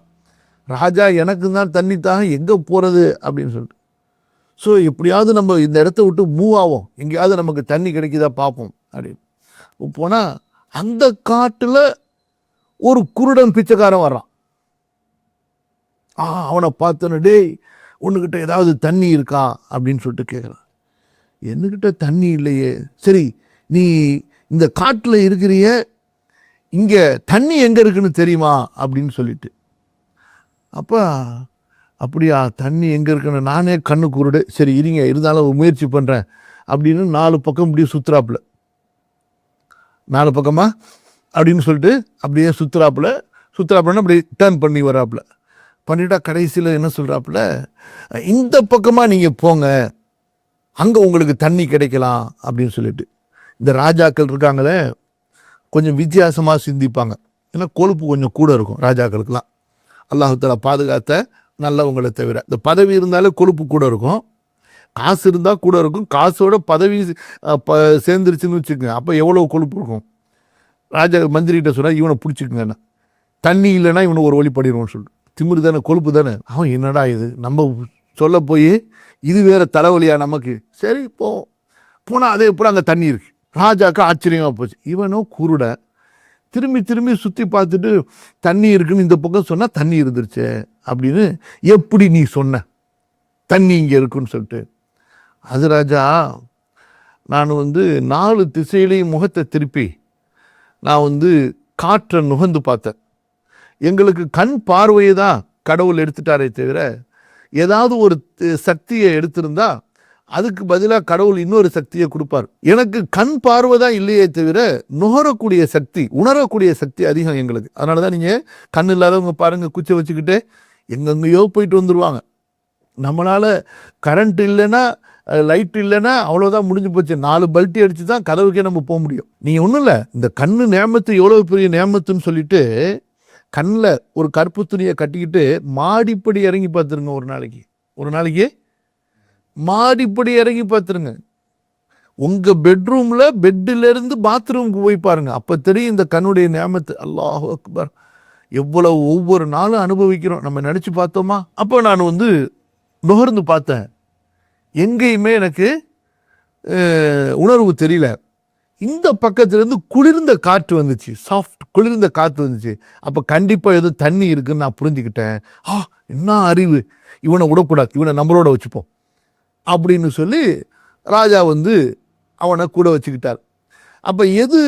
ராஜா, எனக்கு தான் தண்ணி தாகம், எங்கே போகிறது அப்படின்னு சொல்லிட்டு. ஸோ எப்படியாவது நம்ம இந்த இடத்த விட்டு மூவ் ஆகும், எங்கேயாவது நமக்கு தண்ணி கிடைக்குதா பார்ப்போம் அப்படின்னு போனால், அந்த காட்டில் ஒரு குருடன் பிச்சைக்காரன் வர்றான். அவனை பார்த்தோன்னு, டேய் உன்னுக்கிட்ட ஏதாவது தண்ணி இருக்கா அப்படின்னு சொல்லிட்டு கேட்குறான். என்னக்கிட்ட தண்ணி இல்லையே. சரி, நீ இந்த காட்டில் இருக்கிறிய, இங்கே தண்ணி எங்கே இருக்குன்னு தெரியுமா அப்படின்னு சொல்லிட்டு. அப்போ அப்படியா, தண்ணி எங்கே இருக்குன்னு நானே கண்ணு குருடு, சரி இருங்க, இருந்தாலும் முயற்சி பண்ணுறேன் அப்படின்னு 4 பக்கம் இப்படியே சுற்றுறாப்புல, 4 பக்கமா அப்படின்னு சொல்லிட்டு அப்படியே சுற்றுறாப்புலன்னா அப்படி டர்ன் பண்ணி வராப்புல. பண்ணிட்டா கடைசியில் என்ன சொல்கிறாப்புல, இந்த பக்கமாக நீங்கள் போங்க, அங்கே உங்களுக்கு தண்ணி கிடைக்கலாம் அப்படின்னு சொல்லிட்டு. இந்த ராஜாக்கள் இருக்காங்களே, கொஞ்சம் வித்தியாசமாக சிந்திப்பாங்க. ஏன்னா கொழுப்பு கொஞ்சம் கூட இருக்கும் ராஜாக்களுக்கெல்லாம். அல்லாஹ் தஆலா பாதுகாத்த நல்லவங்களை தவிர. இந்த பதவி இருந்தாலே கொழுப்பு கூட இருக்கும், காசு இருந்தால் கூட இருக்கும். காசோட பதவி சேர்ந்துருச்சுன்னு வச்சுக்கோங்க, அப்போ எவ்வளோ கொழுப்பு இருக்கும். ராஜா மந்திரிகிட்ட சொன்னால், இவனை பிடிச்சிக்குங்கண்ணா, தண்ணி இல்லைன்னா இவனை ஒரு வழி பண்ணிடுவோம்னு சொல்லிட்டு. திமிரு தானே, கொழுப்பு தானே. அவன் என்னடா இது, நம்ம சொல்ல போய் இது வேற தலைவலியா நமக்கு. சரி போனால் அதே போல் அங்கே தண்ணி இருக்கு. ராஜாவுக்கு ஆச்சரியமாக போச்சு. இவனோ குருட, திரும்பி சுற்றி பார்த்துட்டு தண்ணி இருக்குன்னு இந்த பக்கம் சொன்னால் தண்ணி இருந்துருச்சு அப்படின்னு. எப்படி நீ சொன்ன தண்ணி இங்கே இருக்குன்னு சொல்லிட்டு. அது ராஜா, நான் 4 திசையிலையும் முகத்தை திருப்பி நான் காற்றை நுகர்ந்து பார்த்தேன். எங்களுக்கு கண் பார்வையை தான் கடவுள் எடுத்துட்டாரே தவிர, ஏதாவது ஒரு சக்தியை எடுத்திருந்தா அதுக்கு பதிலாக கடவுள் இன்னொரு சக்தியை கொடுப்பார். எனக்கு கண் பார்வை தான் இல்லையே தவிர நுகரக்கூடிய சக்தி, உணரக்கூடிய சக்தி அதிகம் எங்களுக்கு. அதனால தான் நீங்கள் கண் இல்லாதவங்க பாருங்கள், குச்சை வச்சுக்கிட்டு எங்கெங்கேயோ போயிட்டு வந்துடுவாங்க. நம்மளால் கரண்ட் இல்லைன்னா, லைட் இல்லைன்னா அவ்வளோதான், முடிஞ்சு போச்சு. 4 பல்ட்டி அடித்து தான் கதவுக்கே நம்ம போக முடியும். நீங்கள் ஒன்றும் இல்லை, இந்த கண்ணு நேமத்து எவ்வளோ பெரிய நேமத்துன்னு சொல்லிட்டு கண்ணில் ஒரு கருப்பு துணியை கட்டிக்கிட்டு மாடிப்படி இறங்கி பார்த்துருங்க. ஒரு நாளைக்கு மாடிப்படி இறங்கி பார்த்துருங்க. உங்கள் பெட்ரூமில் பெட்டிலேருந்து பாத்ரூமுக்கு போய் பாருங்க. அப்போ தெரியும் இந்த கண்ணுடைய நியாமத்து. அல்லாஹ் அக்பர். எவ்வளவு ஒவ்வொரு நாளும் அனுபவிக்கிறோம். நம்ம நினச்சி பார்த்தோமா? அப்போ நான் நுகர்ந்து பார்த்தேன். எங்கேயுமே எனக்கு உணர்வு தெரியல. இந்த பக்கத்துலேருந்து குளிர்ந்த காற்று வந்துச்சு, குளிர்ந்த காற்று வந்துச்சு. அப்போ கண்டிப்பாக ஏதோ தண்ணி இருக்குன்னு நான் புரிஞ்சுக்கிட்டேன். என்ன அறிவு, இவனை விடக்கூடாது, இவனை நம்மளோட வச்சுப்போம் அப்படின்னு சொல்லி ராஜா அவனை கூட வச்சுக்கிட்டார். அப்போ எது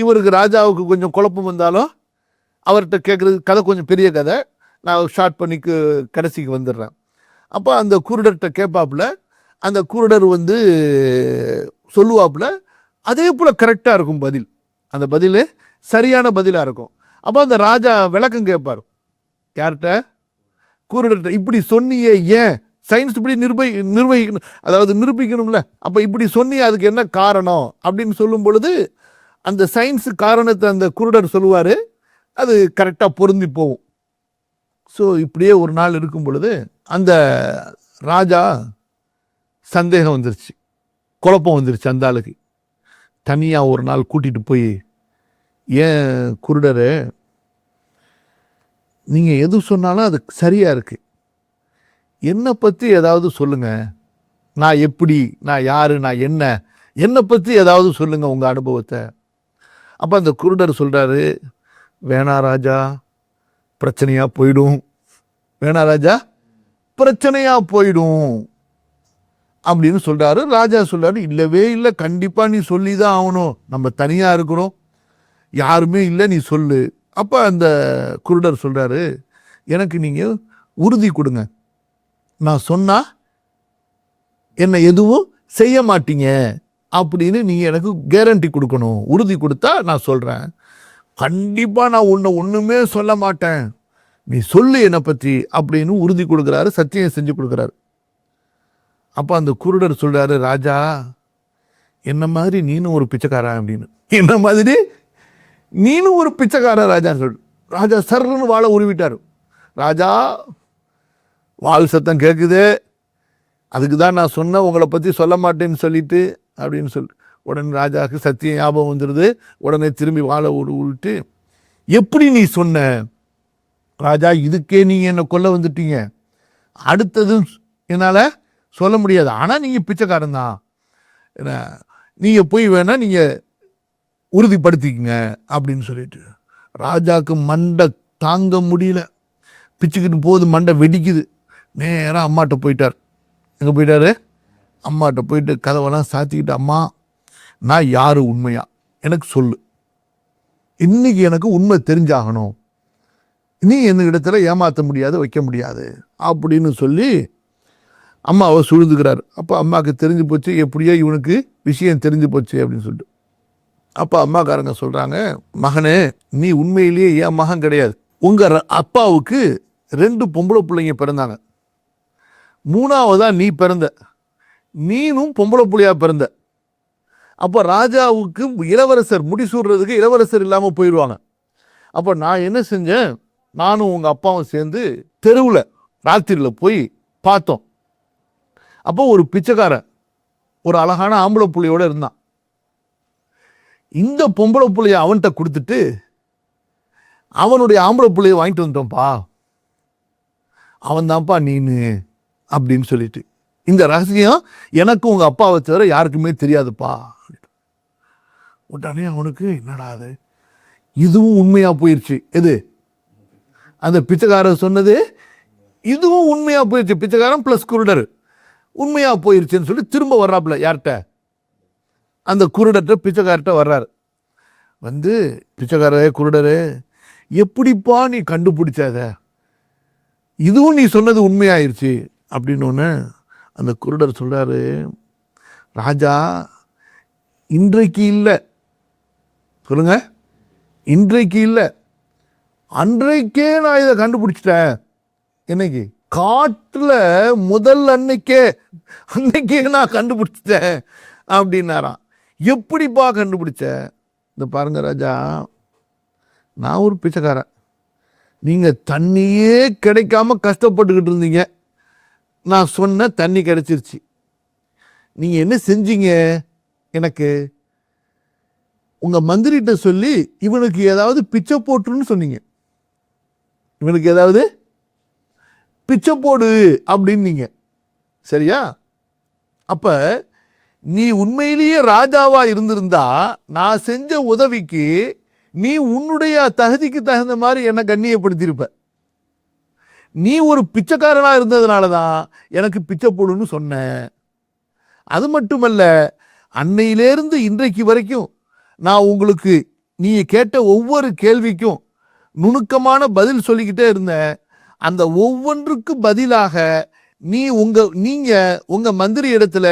இவருக்கு ராஜாவுக்கு கொஞ்சம் குழப்பம் வந்தாலும் அவர்கிட்ட கேட்குறது. கதை கொஞ்சம் பெரிய கதை, நான் ஷார்ட் பண்ணி கடைசிக்கு வந்துடுறேன். அப்போ அந்த குருடர்கிட்ட கேட்பாப்புல, அந்த குருடர் சொல்லுவாப்புல, அதே போல் கரெக்டாக இருக்கும் பதில். அந்த பதில் சரியான பதிலாக இருக்கும். அப்போ அந்த ராஜா விளக்கம் கேட்பார். யார்கிட்ட? குருடர்கிட்ட. இப்படி சொன்னியே, ஏன்? சயின்ஸ் இப்படி நிர்வகிக்கணும், அதாவது நிரூபிக்கணும்ல. அப்போ இப்படி சொன்னியே, அதுக்கு என்ன காரணம் அப்படின்னு சொல்லும் பொழுது அந்த சயின்ஸு காரணத்தை அந்த குருடர் சொல்லுவார். அது கரெக்டாக பொருந்தி போகும். ஸோ இப்படியே ஒரு நாள் இருக்கும் பொழுது அந்த ராஜா சந்தேகம் வந்துருச்சு, குழப்பம் வந்துருச்சு. அந்த ஆளுக்கு தனியாக ஒரு நாள் கூட்டிகிட்டு போய், ஏன் குருடரு, நீங்கள் எது சொன்னாலும் அது சரியாக இருக்குது, என்னை பற்றி ஏதாவது சொல்லுங்கள், நான் எப்படி, நான் யார், நான் என்னை பற்றி ஏதாவது சொல்லுங்கள் உங்கள் அனுபவத்தை. அப்போ அந்த குருடர் சொல்கிறாரு, வேணா ராஜா, பிரச்சனையாக போயிடும், வேணா ராஜா, பிரச்சனையாக போயிடும் அப்படின்னு சொல்கிறாரு. ராஜா சொல்கிறாரு, இல்லவே இல்லை, கண்டிப்பாக நீ சொல்லி தான் ஆகணும், நம்ம தனியாக இருக்கிறோம், யாருமே இல்லை, நீ சொல்லு. அப்போ அந்த குருடர் சொல்கிறாரு, எனக்கு நீங்கள் உறுதி கொடுங்க, நான் சொன்னால் என்னை எதுவும் செய்ய மாட்டீங்க அப்படின்னு நீங்கள் எனக்கு கேரண்டி கொடுக்கணும். உறுதி கொடுத்தா நான் சொல்கிறேன், கண்டிப்பாக நான் ஒன்றுமே சொல்ல மாட்டேன், நீ சொல்லு என்னை பற்றி அப்படின்னு உறுதி கொடுக்குறாரு, சத்தியம் செஞ்சு கொடுக்குறாரு. அப்போ அந்த குருடர் சொல்கிறாரு, ராஜா, என்ன மாதிரி நீனும் ஒரு பிச்சைக்காரன் அப்படின்னு. என்ன மாதிரி நீனும் ஒரு பிச்சைக்காரன் ராஜா சொல். ராஜா சர்ன்னு வாழை உருவிட்டார். ராஜா, வால் சத்தம் கேட்குது, அதுக்கு தான் நான் சொன்னேன் உங்களை பற்றி சொல்ல மாட்டேன்னு சொல்லிட்டு அப்படின்னு உடனே ராஜாவுக்கு சத்தியம் ஞாபகம் வந்துடுது. உடனே திரும்பி வாழை உருவிட்டு, எப்படி நீ சொன்ன ராஜா, இதுக்கே நீங்கள் என்னை கொல்ல வந்துட்டீங்க, அடுத்ததும் என்னால் சொல்ல முடியாது, ஆனால் நீங்கள் பிச்சைக்காரன் தான், நீங்கள் போய் வேணால் நீங்கள் உறுதிப்படுத்திக்கங்க அப்படின்னு சொல்லிட்டு. ராஜாவுக்கு மண்டை தாங்க முடியல, பிச்சுக்கிட்டு போகுது, மண்டை வெடிக்குது. நேராக அம்மாட்ட போயிட்டார். எங்கே போயிட்டாரு? அம்மாட்ட போயிட்டு கதவெல்லாம் சாத்திக்கிட்டு, அம்மா, நான் யார் உண்மையா எனக்கு சொல்லு, இன்னைக்கு எனக்கு உண்மை தெரிஞ்சாகணும், நீ என்ன இடத்துல ஏமாற்ற முடியாது, வைக்க முடியாது அப்படின்னு சொல்லி அம்மாவை சுழுதுக்கிறார். அப்போ அம்மாவுக்கு தெரிஞ்சு போச்சு, எப்படியோ இவனுக்கு விஷயம் தெரிஞ்சு போச்சு அப்படின்னு சொல்லிட்டு. அப்போ அம்மாக்காரங்க சொல்கிறாங்க, மகனே, நீ உண்மையிலேயே என் மகன் கிடையாது, உங்கள் அப்பாவுக்கு 2 பொம்பளை பிள்ளைங்க பிறந்தாங்க, 3ஆவதா நீ பிறந்த, நீனும் பொம்பளை பிள்ளையா பிறந்த. அப்போ ராஜாவுக்கு இளவரசர் முடிசூடுறதுக்கு இளவரசர் இல்லாமல் போயிடுவாங்க. அப்போ நான் என்ன செஞ்சேன், நானும் உங்கள் அப்பாவும் சேர்ந்து தெருவில் ராத்திரியில் போய் பார்த்தோம். அப்போ ஒரு பிச்சைக்காரன் ஒரு அழகான ஆம்பளை புள்ளையோடு இருந்தான். இந்த பொம்பளை புள்ளைய அவன்கிட்ட கொடுத்துட்டு அவனுடைய ஆம்பளை புள்ளைய வாங்கிட்டு வந்துட்டோம்ப்பா, அவன் தான்ப்பா நீனு அப்படின்னு சொல்லிட்டு, இந்த ரகசியம் எனக்கு உங்கள் அப்பாவை தவிர யாருக்குமே தெரியாதுப்பா. உடனே அவனுக்கு என்னடா அது, இதுவும் உண்மையாக போயிடுச்சு. எது? அந்த பிச்சைக்காரர் சொன்னது இதுவும் உண்மையாக போயிடுச்சு. பிச்சைக்காரன் ப்ளஸ் குருடர் உண்மையாக போயிடுச்சுன்னு சொல்லி திரும்ப வர்றாப்புல. யார்கிட்ட? அந்த குருடர்கிட்ட பிச்சைக்கார்ட்ட வர்றாரு. பிச்சைக்காரரே, குருடரே, எப்படிப்பா நீ கண்டுபிடிச்சாத, இதுவும் நீ சொன்னது உண்மையாயிருச்சு அப்படின்னு ஒன்று. அந்த குருடர் சொல்கிறாரு, ராஜா, இன்றைக்கு இல்லை, சொல்லுங்க, இன்றைக்கு இல்லை, அன்றைக்கே நான் இதை கண்டுபிடிச்சிட்டேன். என்னைக்கு? காட்டில் முதல் அன்னைக்கே நான் கண்டுபிடிச்சிட்டேன் அப்படின்னாராம். எப்படிப்பா கண்டுபிடிச்ச? இந்த பாருங்க ராஜா, நான் ஒரு பிச்சைக்காரன், நீங்க தண்ணியே கிடைக்காம கஷ்டப்பட்டுக்கிட்டு இருந்தீங்க, நான் சொன்ன தண்ணி கிடைச்சிருச்சு. நீங்க என்ன செஞ்சீங்க? எனக்கு உங்க மந்திரிட்ட சொல்லி இவனுக்கு ஏதாவது பிச்சை போட்டுன்னு சொன்னீங்க. இவனுக்கு ஏதாவது பிச்சை போடு அப்படின்னீங்க. சரியா? அப்ப நீ உண்மையிலேயே ராஜாவா இருந்திருந்தா நான் செஞ்ச உதவிக்கு நீ உன்னுடைய தகுதிக்கு தகுந்த மாதிரி என்ன கண்ணியப்படுத்தியிருப்ப. நீ ஒரு பிச்சைக்காரனா இருந்ததுனாலதான் எனக்கு பிச்சை போடுன்னு சொன்ன. அது மட்டுமல்ல, அன்னையிலேருந்து இன்றைக்கு வரைக்கும் நான் உங்களுக்கு நீ கேட்ட ஒவ்வொரு கேள்விக்கும் நுணுக்கமான பதில் சொல்லிக்கிட்டே இருந்தேன். அந்த ஒவ்வொன்றுக்கு பதிலாக நீங்க உங்க மந்திரி இடத்துல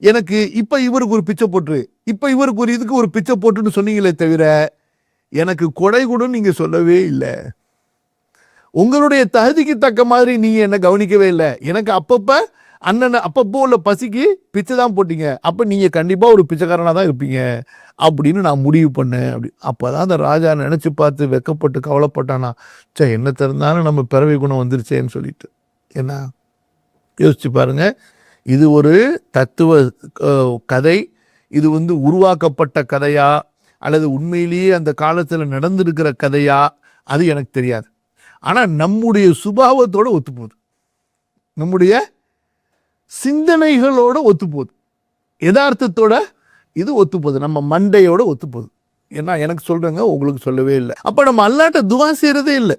எனக்கு இப்ப இவருக்கு ஒரு பிச்சை போட்டு, இப்ப இவருக்கு ஒரு இதுக்கு ஒரு பிச்சை போட்டுன்னு சொன்னீங்களே தவிர எனக்கு கொடை கூட நீங்க சொல்லவே இல்லை. உங்களுடைய தகுதிக்கு தக்க மாதிரி நீங்க என்ன கவனிக்கவே இல்லை. எனக்கு அப்பப்போ உள்ள பசிக்கு பிச்சை தான் போட்டீங்க. அப்ப நீங்க கண்டிப்பா ஒரு பிச்சைக்காரனா தான் இருப்பீங்க அப்படின்னு நான் முடிவு பண்ணேன். அப்பதான் அந்த ராஜா நினைச்சு பார்த்து வெக்கப்பட்டு கவலைப்பட்டானா, என்ன திறந்தாலும் நம்ம பிறவி குணம் வந்துருச்சேன்னு சொல்லிட்டு. என்ன யோசிச்சு பாருங்க. இது ஒரு தத்துவ கதை. இது உருவாக்கப்பட்ட கதையா அல்லது உண்மையிலேயே அந்த காலத்துல நடந்திருக்கிற கதையா அது எனக்கு தெரியாது. ஆனா நம்முடைய சுபாவத்தோட ஒத்துப்போகுது, நம்முடைய சிந்தனைகளோட ஒத்துப்போகுது, யதார்த்தத்தோட இது ஒத்துப்போகுது, நம்ம மண்டையோட ஒத்துப்போகுது. ஏன்னா எனக்கு சொல்றேங்க, உங்களுக்கு சொல்லவே இல்லை. அப்ப நம்ம அல்லாட்ட துவா செய்யறதே இல்லை.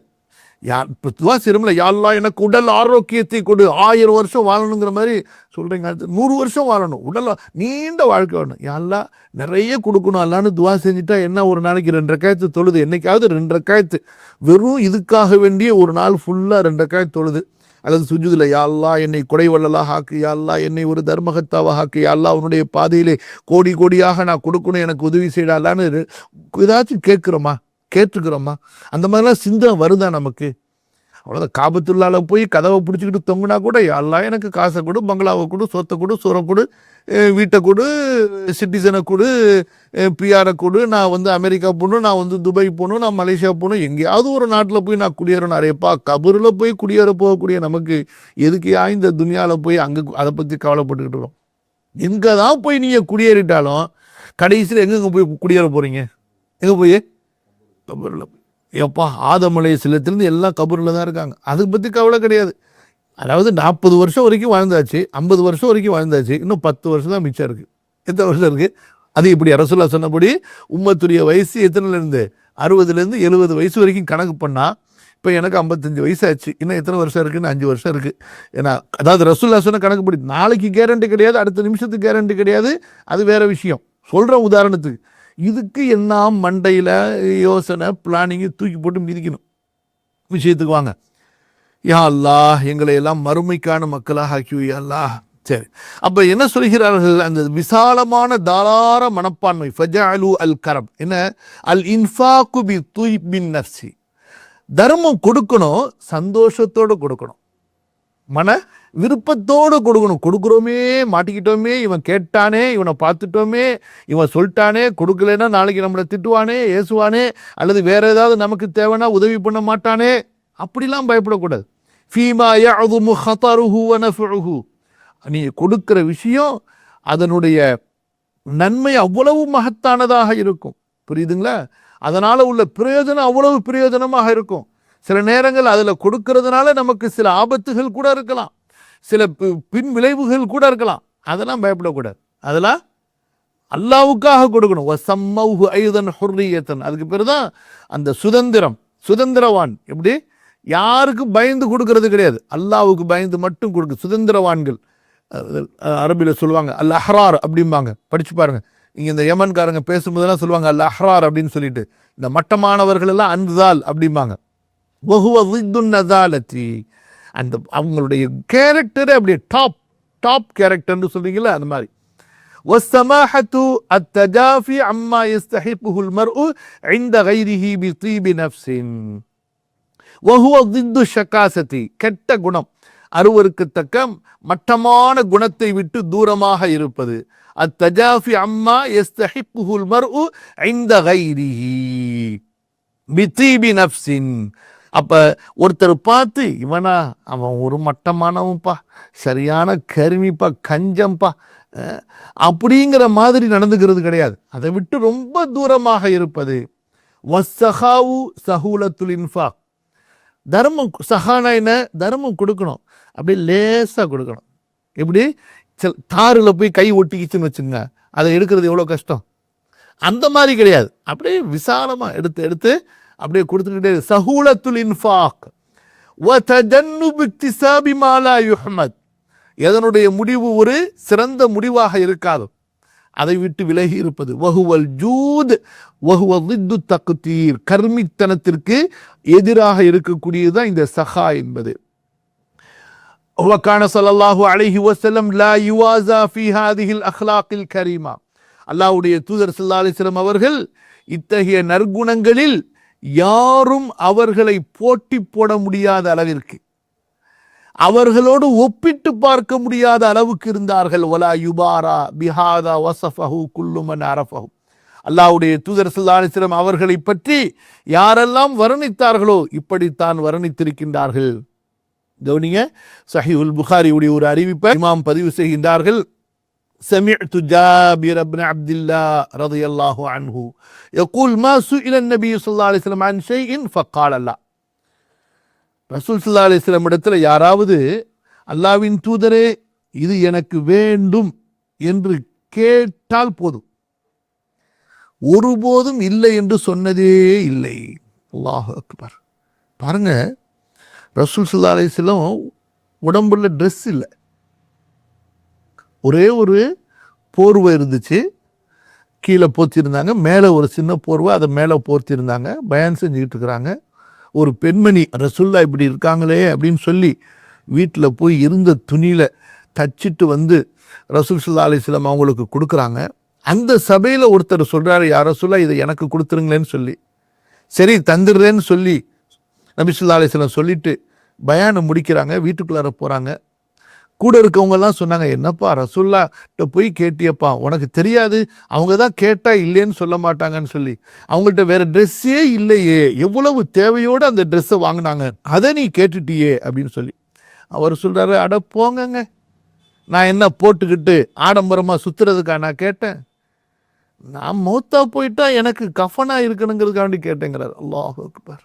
இப்போ துவா செய்யறோம்ல, யா அல்லாஹ் எனக்கு உடல் ஆரோக்கியத்தை கொடு, 1000 வருஷம் வாழணுங்கிற மாதிரி சொல்றீங்க. 100 வருஷம் வாழணும், உடல் நீண்ட வாழ்க்கை வேணும், யா அல்லாஹ் நிறைய கொடுக்கணும் அல்லான்னு துவா செஞ்சுட்டா என்ன, ஒரு நாளைக்கு 2 ரக்காயத்து தொழுது, என்னைக்காவது 2 ரக்காயத்து வெறும் இதுக்காக வேண்டிய ஒரு நாள் ஃபுல்லா 2 ரக்காயத்து தொழுது, அல்லது சுஜூதுல யா அல்லாஹ் என்னை கொடை வள்ளலாக ஆக்கு, யா அல்லாஹ் என்னை ஒரு தர்மகத்தாவாக ஆக்கு, யா அல்லாஹ் அவனுடைய பாதையிலே கோடி கோடியாக நான் கொடுக்கணும், எனக்கு உதவி செய்யலான்னு ஏதாச்சும் கேட்டுக்கிறோமா? அந்த மாதிரிலாம் சிந்தனை வருதா நமக்கு? அவ்வளோதான். காபத்துள்ளால போய் கதவை பிடிச்சிக்கிட்டு தொங்குனா கூட யா அல்லாஹ் எனக்கு காசை கொடு, பங்களாவை கொடு, சொத்தை கொடு, சூறை கொடு, வீட்டை கொடு, சிட்டிசனை கொடு, பிஆரை கொடு, நான் அமெரிக்கா போகணும், நான் துபாய் போகணும், நான் மலேசியா போகணும், எங்கேயாவது ஒரு நாட்டில் போய் நான் குடியேறணும். அறையப்பா, கபூரில் போய் குடியேற போகக்கூடிய நமக்கு எதுக்கையா இந்த துனியாவில் போய் அங்கே அதை பற்றி கவலைப்பட்டுக்கிட்டு இருக்கோம்? எங்கே தான் போய் நீங்கள் குடியேறிட்டாலும் கடைசியில் எங்கெங்கே போய் குடியேற போகிறீங்க? எங்கே போய்? கபூரில் போய். எப்பா, ஆதம் அலைஹிஸ்ஸலாத்திலிருந்து எல்லாம் கபூரில் தான் இருக்காங்க. அதை பற்றி கவலை கிடையாது. அதாவது 40 வருஷம் வரைக்கும் வாழ்ந்தாச்சு, 50 வருஷம் வரைக்கும் வாழ்ந்தாச்சு, இன்னும் 10 வருஷம் தான் மிச்சம் இருக்குது. எத்தனை வருஷம் இருக்குது? அது இப்படி ரசூலுல்லாஹ் சொன்னபடி உம்மத்துடைய வயசு எத்தனைலேருந்து 60லேருந்து 70 வயசு வரைக்கும் கணக்கு பண்ணால், இப்போ எனக்கு 55 வயசு ஆச்சு, இன்னும் எத்தனை வருஷம் இருக்குன்னு 5 வருஷம் இருக்குது. ஏன்னா அதாவது ரசூலுல்லாஹ் சொன்ன கணக்குப்படி நாளைக்கு கேரண்டி கிடையாது, அடுத்த நிமிஷத்துக்கு கேரண்டி கிடையாது, அது வேற விஷயம். சொல்கிற உதாரணத்துக்கு இதுக்கு என்ன மண்டையில் யோசனை பிளானிங்கு தூக்கி போட்டு மிதிக்கணும். விஷயத்துக்கு வாங்க. யா அல்லாஹ் எங்களை எல்லாம் மறுமைக்கான மக்களாக ஆக்கி யா அல்லாஹ். சரி, அப்போ என்ன சொல்கிறார்கள்? அந்த விசாலமான தாராள மனப்பான்மை, ஃபஜஅலு அல் கரம், என்ன அல் இன்ஃபாக்கு பி துய்பின் நஃப்ஸி, தர்மம் கொடுக்கணும், சந்தோஷத்தோடு கொடுக்கணும், மன விருப்பத்தோடு கொடுக்கணும். கொடுக்குறோமே, மாட்டிக்கிட்டோமே, இவன் கேட்டானே, இவனை பார்த்துட்டோமே, இவன் சொல்லிட்டானே, கொடுக்கலன்னா நாளைக்கு நம்மளை திட்டுவானே, ஏசுவானே, அல்லது வேற ஏதாவது நமக்கு தேவைன்னா உதவி பண்ண மாட்டானே, அப்படிலாம் பயப்படக்கூடாது. ஃபீமா யஅதுமு ஹதருஹு வ நஃபுஹு, நீ கொடுக்கிற விஷயம் அதனுடைய நன்மை அவ்வளவு மகத்தானதாக இருக்கும். புரியுதுங்களா? அதனால உள்ள பிரயோஜனம் அவ்வளவு பிரயோஜனமாக இருக்கும். சில நேரங்கள் அதில் கொடுக்கறதுனால நமக்கு சில ஆபத்துகள் கூட இருக்கலாம், சில பின் விளைவுகள் கூட இருக்கலாம். அதெல்லாம் பயப்படக்கூடாது. அதெல்லாம் அல்லாவுக்காக கொடுக்கணும். வசம்மௌஹு ஐதன் ஹுர்ரியத்தன், அதுக்கு பேர் தான் அந்த சுதந்திரம், சுதந்திரவான். எப்படி? யாருக்கும் பயந்து கொடுக்கறது கிடையாது, அல்லாவுக்கு பயந்து மட்டும் கொடுக்கு. சுதந்திரவான்கள் அரபியில் சொல்லுவாங்க அல் அஹ்ரார் அப்படிம்பாங்க, படிச்சு பாருங்க. இங்கே இந்த யமன்காரங்க பேசும்போதெல்லாம் சொல்லுவாங்க அல் அஹ்ரார் அப்படின்னு சொல்லிட்டு. இந்த மட்டமானவர்கள் எல்லாம் அன்தால் அப்படிம்பாங்க. அந்த அவங்களுடைய கேரக்டர் அப்படியே டாப் கேரக்டர்னு சொல்றீங்களா, அந்த மாதிரி. والسماحة التجافي عما يستحقه المرء عند غيره بطيب نفس وهو ضد الشكاسة, கெட்ட குணம், அருவருக்கத்தக்க மட்டமான குணத்தை விட்டு தூரமாக இருப்பது. التجافي عما يستحقه المرء عند غيره بطيب نفس, அப்போ ஒருத்தர் பார்த்து இவனா, அவன் ஒரு மட்டமானவன்ப்பா, சரியான கருமிப்பா, கஞ்சம்பா அப்படிங்கிற மாதிரி நடந்துக்கிறது கிடையாது. அதை விட்டு ரொம்ப தூரமாக இருப்பது. வஸ்ஸஹாவு சஹூலத்துல் இன்ஃபாக். தர்மம், சஹானா என்ன, தர்மம் கொடுக்கணும், அப்படியே லேசாக கொடுக்கணும். எப்படி தாரில் போய் கை ஒட்டிக்கிச்சுன்னு வச்சுங்க, அதை எடுக்கிறது எவ்வளோ கஷ்டம். அந்த மாதிரி கிடையாது, அப்படியே விசாலமாக எடுத்து எடுத்து அப்படியே கொடுத்துக்கிட்டே. சஹூலத்துல் இன்ஃபாக் வதஜன்னுபு இக்திசாபி மா லா யுஹ்மத். எதனுடைய முடிவு ஒரு சிறந்த முடிவாக இருக்காது, அதை விட்டு விலகி இருப்பது. வஹுவல் ஜூத் வஹுவ லித்து தக்தீர். கர்மித்தனத்திற்கு எதிராக இருக்கக்கூடியதுதான் இந்த சஹா என்பது. வகான ஸல்லல்லாஹு அலைஹி வஸல்லம் லா யுவாஸா ஃபீ ஹாதிஹில் அக்லாகில் கரீமா. அல்லாஹ்வுடைய தூதர் ஸல்லல்லாஹு அலைஹி வஸல்லம் அவர்கள் இத்தகைய நற்குணங்களில் யாரும் அவர்களை போட்டி போட முடியாத அளவிற்கு, அவர்களோடு ஒப்பிட்டு பார்க்க முடியாத அளவுக்கு இருந்தார்கள். வலா யுபாரா பிஹாதா வஸஃபஹு குல்லு மன் அரஃபஹு. அல்லாஹ்வுடைய தூதர் ஸல்லல்லாஹு அலைஹி வஸல்லம் அவர்களை பற்றி யாரெல்லாம் வர்ணித்தார்களோ இப்படித்தான் வர்ணித்திருக்கின்றார்கள். கவனிங்க, ஸஹீஹுல் புகாரியுடைய ஒரு அறிவிப்பை இமாம் பதிவு செய்கின்றார்கள். سمعت جابر بن عبد الله رضي الله عنه يقول ما سئل النبي صلى الله عليه وسلم عن شيء فقال لا. ரசூல் ஸல்லல்லாஹு அலைஹி வஸல்லம் இடத்துல யாராவது அல்லாஹ்வின் தூதரே இது எனக்கு வேண்டும் என்று கேட்டால் போதும், ஒருபோதும் இல்லை என்று சொன்னதே இல்லை. அல்லாஹ் அக்பர். பாருங்க, ரசூல் ஸல்லல்லாஹு அலைஹி வஸல்லம் உடம்புல ட்ரெஸ் இல்லை, ஒரே ஒரு போர்வை இருந்துச்சு, கீழே போர்த்திருந்தாங்க, மேலே ஒரு சின்ன போர்வை, அதை மேலே போர்த்திருந்தாங்க, பயான் செஞ்சுக்கிட்டு இருக்கிறாங்க. ஒரு பெண்மணி ரசூல்லா இப்படி இருக்காங்களே அப்படின்னு சொல்லி வீட்டில் போய் இருந்த துணியில் தச்சிட்டு வந்து ரசூல் ஸல்லல்லாஹு அலைஹி வஸல்லம் அவங்களுக்கு கொடுக்குறாங்க. அந்த சபையில் ஒருத்தர் சொல்கிறாரு, யார் ரசூல்லா இதை எனக்கு கொடுத்துருங்களேன்னு சொல்லி. சரி தந்துடுறேன்னு சொல்லி நபி ஸல்லல்லாஹு அலைஹி வஸல்லம் சொல்லிட்டு பயானை முடிக்கிறாங்க, வீட்டுக்குள்ளார போகிறாங்க. கூட இருக்கவங்கெல்லாம் சொன்னாங்க, என்னப்பா ரசூல்லாட்ட போய் கேட்டியப்பா, உனக்கு தெரியாது, அவங்க தான் கேட்டால் இல்லைன்னு சொல்ல மாட்டாங்கன்னு சொல்லி. அவங்கள்ட்ட வேற ட்ரெஸ்ஸே இல்லையே, எவ்வளவு தேவையோடு அந்த ட்ரெஸ்ஸை வாங்கினாங்க, அதை நீ கேட்டுட்டியே அப்படின்னு சொல்லி. அவர் சொல்கிறாரு, அட போங்கங்க, நான் என்ன போட்டுக்கிட்டு ஆடம்பரமாக சுற்றுறதுக்கா நான் கேட்டேன், நான் மௌத்தா போயிட்டா எனக்கு கஃபனா இருக்கணுங்கிறதுக்காண்டி கேட்டேங்கிறார். அல்லாஹ் அக்பர்.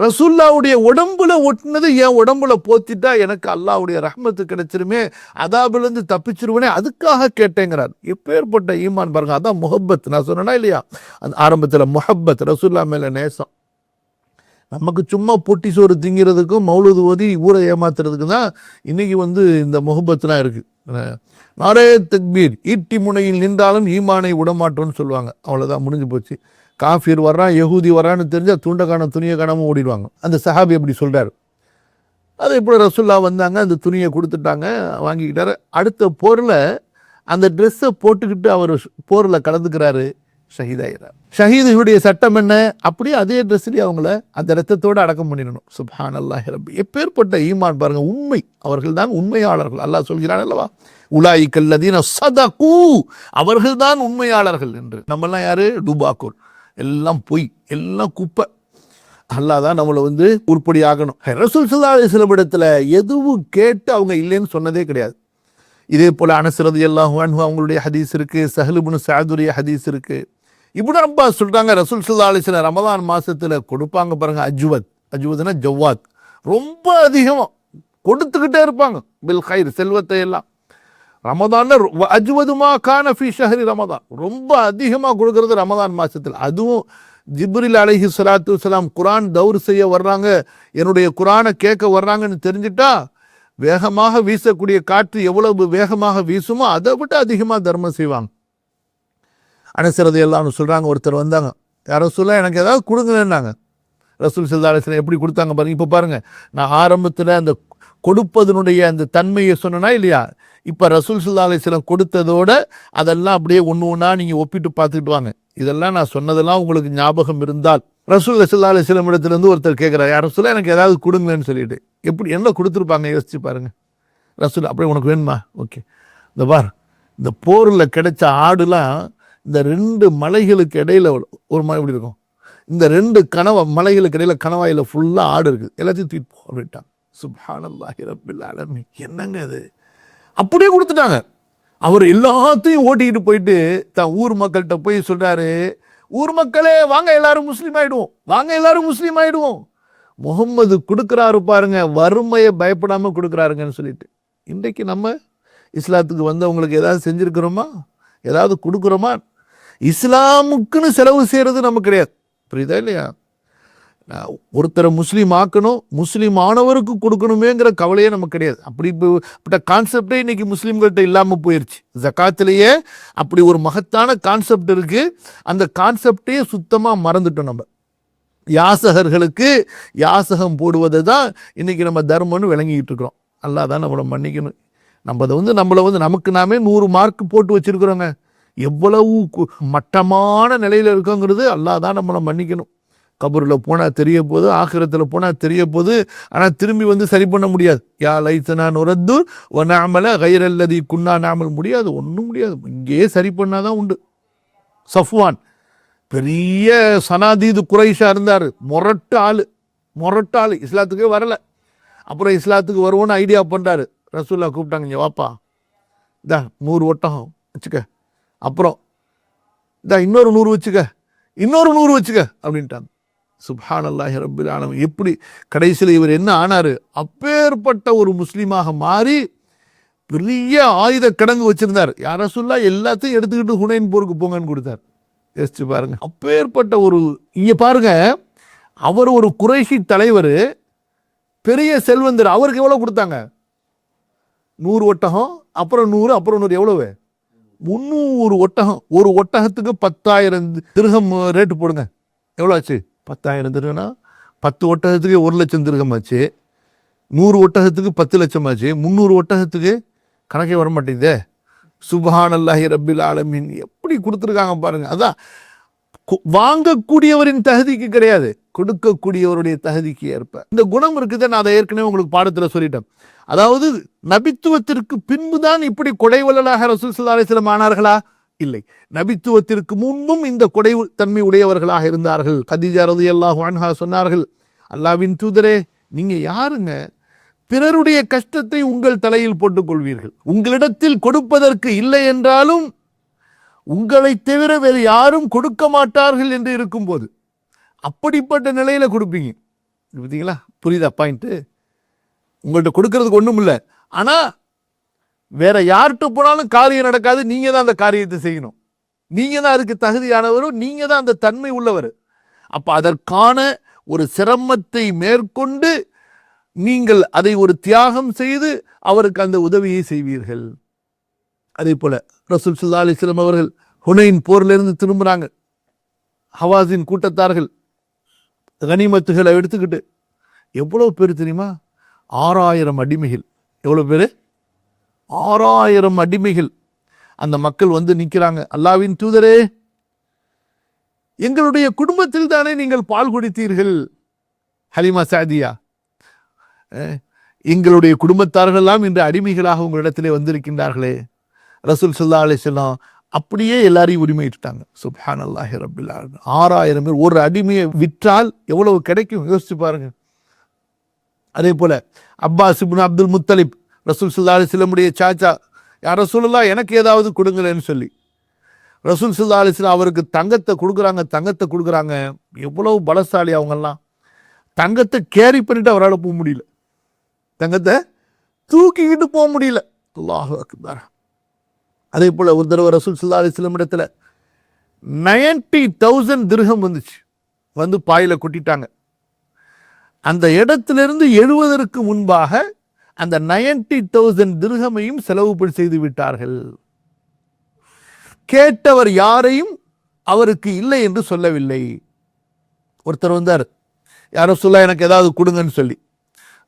ரசூல்லாவுடைய உடம்புல ஒட்டினது என் உடம்புல போத்திட்டா எனக்கு அல்லாஹ்வுடைய ரஹ்மத்து கிடைச்சிருமே, அதாபிலிருந்து தப்பிச்சிருவனே, அதுக்காக கேட்டேங்கிறார். எப்பேற்பட்ட ஈமான் பாருங்க. அதான் முஹப்பத். நான் சொன்னேன்னா இல்லையா அந்த ஆரம்பத்தில், முஹப்பத், ரசூல்லா மேலே நேசம். நமக்கு சும்மா பொட்டி சோறு திங்கிறதுக்கும் மௌலூது ஓதி ஊரை ஏமாத்துறதுக்கு தான் இன்னைக்கு இந்த முஹப்பத்லாம் இருக்குது. நாரே தக்பீர், ஈட்டி முனையில் நின்றாலும் ஈமானை விடமாட்டோன்னு சொல்லுவாங்க. அவ்வளோதான், முடிஞ்சு போச்சு. காஃபிர் வர்றான், யஹூதி வர்றான்னு தெரிஞ்சால் துண்டக்கான துணியை காணாமல் ஓடிடுவாங்க. அந்த சஹாபி அப்படி சொல்கிறார். அது இப்போ ரசூல்லா வந்தாங்க, அந்த துணியை கொடுத்துட்டாங்க, வாங்கிக்கிட்டாரு. அடுத்த போரில் அந்த ட்ரெஸ்ஸை போட்டுக்கிட்டு அவர் போரில் கலந்துக்கிறாரு, ஷஹீதாகிறார். ஷஹீதுடைய சட்டம் என்ன, அப்படியே அதே ட்ரெஸ்லேயே அவங்கள அந்த ரத்தத்தோடு அடக்கம் பண்ணிடணும். சுப்ஹானல்லாஹி ரப்பி. எப்பேற்பட்ட ஈமான் பாருங்க. உண்மை, அவர்கள் தான் உண்மையாளர்கள். அல்லாஹ் சொல்கிறான் அல்லவா, உலாயிக்கல்லதீன ஸதகு, அவர்கள் தான் உண்மையாளர்கள் என்று. நம்மெல்லாம் யாரு, டுபாக்கூர், எல்லாம் பொய், எல்லாம் குப்பை. அல்லாஹ் தான் நம்மளை உருப்படி ஆகணும். ரசூல் ஸல்லல்லாஹு அலைஹி வஸல்லம் இடத்துல எதுவும் கேட்டு அவங்க இல்லைன்னு சொன்னதே கிடையாது. இதே போல அனஸ் ரலியல்லாஹு அன்ஹு அவங்களுடைய ஹதீஸ் இருக்கு, சஹல் இப்னு சஅதுடைய ஹதீஸ் இருக்கு. இப்னு அப்பாஸ் சொல்றாங்க, ரசூல் ஸல்லல்லாஹு அலைஹி வஸல்லம் ரமலான் மாசத்துல கொடுப்பாங்க பாருங்க, அஜ்வத்னா ஜவ்வாத், ரொம்ப அதிகமாக கொடுத்துக்கிட்டே இருப்பாங்க, பில் கைர், செல்வத்தை எல்லாம். ரமதான்ல அஜ்வதுமா கான ஃபி ஷஹரி ரமதான், ரொம்ப அதிகமாக கொடுக்கறது ரமதான் மாசத்தில். அதுவும் ஜிப்ரில் அலைஹி ஸலாத்து வஸலாம் குர்ஆன் தௌர் செய்ய வர்றாங்க, என்னுடைய குர்ஆனை கேட்க வர்றாங்கன்னு தெரிஞ்சிட்டா, வேகமாக வீசக்கூடிய காற்று எவ்வளவு வேகமாக வீசுமோ அதை விட அதிகமாக தர்மம் செய்வாங்க. அனஸ் ரலியல்லாஹு அன்ஹு சொல்கிறாங்க, ஒருத்தர் வந்தாங்க, யாரோ சொல்ல எனக்கு ஏதாவது கொடுங்கன்னாங்க. ரசூல் ஸல்லல்லாஹு அலைஹி வஸல்லம் எப்படி கொடுத்தாங்க பாருங்க. இப்போ பாருங்க, நான் ஆரம்பத்தில் அந்த கொடுப்பதனுடைய அந்த தன்மையை சொன்னா இல்லையா, இப்போ ரசூல் ஸல்லல்லாஹு அலைஹி வஸல்லம் கொடுத்ததோட அதெல்லாம் அப்படியே ஒன்று ஒன்றா நீங்கள் ஒப்பிட்டு பார்த்துக்கிட்டு வாங்க. இதெல்லாம் நான் சொன்னதெல்லாம் உங்களுக்கு ஞாபகம் இருந்தால். ரசூல் ஸல்லல்லாஹு அலைஹி வஸல்லம் இடத்துலேருந்து ஒருத்தர் கேட்குறாரு, யார் ரசூலா எனக்கு ஏதாவது கொடுங்கன்னு சொல்லிட்டு. எப்படி என்ன கொடுத்துருப்பாங்க யோசிச்சு பாருங்க. ரசூல் அப்படியே உனக்கு வேணுமா, ஓகே, இந்த பார், இந்த போரில் கிடைச்ச ஆடுலாம் இந்த ரெண்டு மலைகளுக்கு இடையில ஒரு மாதிரி இப்படி இருக்கும், இந்த 2 மலைகளுக்கு இடையில கணவாயில் ஃபுல்லாக ஆடு இருக்குது, எல்லாத்தையும் தூக்கிட்டு போ அப்படின்ட்டாங்க. சுப்ஹானல்லாஹி ரப்பில் ஆலமீன். என்னங்க அது, அப்படியே கொடுத்துட்டாங்க. அவர் எல்லாத்தையும் ஓட்டிக்கிட்டு போயிட்டு தான் ஊர் மக்கள்கிட்ட போய் சொல்றாரு, ஊர் மக்களே வாங்க எல்லாரும் முஸ்லீம் ஆயிடுவோம், வாங்க எல்லாரும் முஸ்லீம் ஆயிடுவோம். முகம்மது கொடுக்குறாரு பாருங்க, வறுமையை பயப்படாம கொடுக்குறாருங்கன்னு சொல்லிட்டு. இன்றைக்கு நம்ம இஸ்லாத்துக்கு வந்தவங்களுக்கு ஏதாவது செஞ்சிருக்கிறோமா, ஏதாவது கொடுக்குறோமா? இஸ்லாமுக்குன்னு செலவு செய்யறது நமக்கு கிடையாது, புரியுதா இல்லையா? ஒருத்தரை முஸ்லீம் ஆக்கணும், முஸ்லீம் ஆனவருக்கு கொடுக்கணுமேங்கிற கவலையே நமக்கு கிடையாது. அப்படிப்பட்ட கான்செப்டே இன்னைக்கு முஸ்லீம்கள்ட்ட இல்லாமல் போயிடுச்சு. ஜக்காத்திலேயே அப்படி ஒரு மகத்தான கான்செப்ட் இருக்கு, அந்த கான்செப்டே சுத்தமாக மறந்துட்டோம். நம்ம யாசகர்களுக்கு யாசகம் போடுவதை தான் இன்னைக்கு நம்ம தர்மம்னு விளங்கிக்கிட்டு இருக்கிறோம். அல்லாஹ் தான் நம்மளை மன்னிக்கணும். நம்மளை வந்து நமக்கு நாமே 100 மார்க் போட்டு வச்சிருக்கிறோங்க. எவ்வளவு மட்டமான நிலையில் இருக்கோங்கிறது அல்லாஹ் தான் நம்மளை மன்னிக்கணும். கபூரில் போனால் தெரிய போகுது, ஆகிரத்தில் போனால் தெரிய போகுது. ஆனால் திரும்பி வந்து சரி பண்ண முடியாது. யா லைத்தனா நுரத்து ஒனாமல கைரல்லதி குன்னா நாமல், முடியாது, ஒன்றும் முடியாது. இங்கேயே சரி பண்ணாதான் உண்டு. சஃப்வான் பெரிய சனாதீது குறைஷா இருந்தார், மொரட்டு ஆள், இஸ்லாத்துக்கே வரலை. அப்புறம் இஸ்லாத்துக்கு வருவோன்னு ஐடியா பண்ணுறாரு. ரசூல்லா கூப்பிட்டாங்க, இங்கே வாப்பா, இதா 100 ஒட்டகம் வச்சுக்க, அப்புறம் இதா இன்னொரு 100 வச்சுக்க, இன்னொரு 100 வச்சுக்க அப்படின்ட்டாங்க. சுப்ஹானல்லாஹி ரப்பில் ஆலமீன். எப்படி கடைசியில் இவர் என்ன ஆனார்? அப்பேற்பட்ட ஒரு முஸ்லீமாக மாறி பெரிய ஆயுத கிடங்கு வச்சிருந்தார். யார் ரசூலுல்லாஹ் எல்லாத்தையும் எடுத்துக்கிட்டு ஹுனைன் போருக்கு போங்கன்னு கொடுத்தார். யோசிச்சு பாருங்க, அப்பேற்பட்ட ஒரு, இங்க பாருங்க, அவர் ஒரு குறைஷி தலைவர், பெரிய செல்வந்தர். அவருக்கு எவ்வளவு கொடுத்தாங்க? 100 ஒட்டகம், அப்புறம் 100, அப்புறம் 100, எவ்வளவு? 300 ஒட்டகம். ஒரு ஒட்டகத்துக்கு 10,000 திர்ஹம் ரேட்டு போடுங்க, எவ்வளோ ஆச்சு? 10,000 திர்ஹம்னா 10 ஒட்டகத்துக்கு 1 லட்சம் திர்ஹம் ஆச்சு. 100 ஒட்டகத்துக்கு 10 லட்சம் ஆச்சு. 300 ஒட்டகத்துக்கு கணக்கே வர மாட்டேங்குதே. சுப்ஹானல்லாஹி ரப்பில் ஆலமீன். எப்படி கொடுத்துருக்காங்க பாருங்க. அதான் வாங்கக்கூடியவரின் தகுதிக்கு கிடையாது, கொடுக்கக்கூடியவருடைய தகுதிக்கு ஏற்ப இந்த குணம் இருக்குது. நான் அதை ஏற்கனவே உங்களுக்கு பாடத்தில் சொல்லிட்டேன். அதாவது நபித்துவத்திற்கு பின்புதான் இப்படி கொடைவள்ளலாக ரசூல் ஸல்லல்லாஹு அலைஹி வஸல்லம் ஆனார்களா? இல்லை, நபித்துவத்திற்கு முன்பும் இந்த கொடை தன்மை உடையவர்களாக இருந்தார்கள். கதீஜா ரலியல்லாஹு அன்ஹா சொன்னார்கள், அல்லாஹ்வின் தூதரே, நீங்க யாருங்க? பிறருடைய கஷ்டத்தை உங்கள் தலையில் போட்டுக் கொள்வீர்கள். உங்களிடத்தில் கொடுப்பதற்கு இல்லை என்றாலும் உங்களை தவிர வேறு யாரும் கொடுக்க மாட்டார்கள் என்று இருக்கும்போது அப்படிப்பட்ட நிலையில கொடுப்பீங்க. பார்த்தீங்களா? புரியுதா பாயிண்ட்? உங்கள்கிட்ட கொடுக்கறதுக்கு ஒன்றும் இல்லை, ஆனா வேற யார்கிட்ட போனாலும் காரியம் நடக்காது. நீங்க தான் அந்த காரியத்தை செய்யணும், நீங்க தான் அதுக்கு தகுதியானவரும், நீங்க தான் அந்த தன்மை உள்ளவர். அப்ப அதற்கான ஒரு சிரமத்தை மேற்கொண்டு நீங்கள் அதை ஒரு தியாகம் செய்து அவருக்கு அந்த உதவியை செய்வீர்கள். அதே போல ரசூல் ஸல்லல்லாஹு அலைஹி வஸல்லம் அவர்கள் ஹுனைன் போரிலிருந்து திரும்புறாங்க. ஹவாஸின் கூட்டத்தார்கள் கனிமத்துகளை எடுத்துக்கிட்டு, எவ்வளவு பேர் தெரியுமா? 6000 அடிமைகள். எவ்வளவு பேர்? 6000 அடிமைகள். அந்த மக்கள் வந்து நிற்கிறாங்க, அல்லாஹ்வின் தூதரே, எங்களுடைய குடும்பத்தில் தானே நீங்கள் பால் குடித்தீர்கள். ஹலிமா சாதியா, எங்களுடைய குடும்பத்தார்கள் எல்லாம் இன்று அடிமைகளாக உங்களிடத்திலே வந்திருக்கின்றார்களே. ரசூல் ஸல்லல்லாஹு அலைஹி வஸல்லம் அப்படியே எல்லாரையும் உரிமையிட்டாங்க. சுப்ஹானல்லாஹி ரப்பில் ஆலமீன். 6000 பேர். ஒரு அடிமையை விற்றால் எவ்வளவு கிடைக்கும் யோசிச்சு பாருங்க. அதே போல அப்பாஸ் இப்னு அப்துல் முத்தலிப், ரசூல் ஸல்லல்லாஹு அலைஹி வஸல்லமுடைய சாச்சா, யார் ரசூலுல்லாஹ் எனக்கு ஏதாவது கொடுங்களேன்னு சொல்லி ரசூல் ஸல்லல்லாஹு அலைஹி வஸல்லம் அவருக்கு தங்கத்தை கொடுக்குறாங்க. எவ்வளவு பலசாலி அவங்கெல்லாம். தங்கத்தை கேரி பண்ணிட்டு அவரால் போக முடியல, தங்கத்தை தூக்கிக்கிட்டு போக முடியல. அல்லாஹு அக்பர். அதே போல ஒரு தடவை ரசூல் ஸல்லல்லாஹு அலைஹி வஸல்லம் இடத்துல 90,000 திர்ஹம் வந்துச்சு, வந்து பாயில கொட்டிட்டாங்க. அந்த இடத்திலிருந்து எழுவதற்கு முன்பாக அந்த 90,000 திர்ஹமையும் செலவு செய்து விட்டார்கள். கேட்டவர் யாரையும் அவருக்கு இல்லை என்று சொல்லவில்லை. ஒருத்தர் வந்தார், யார் ரசூலுல்லாஹ் எனக்கு ஏதாவது கொடுங்கன்னு சொல்லி.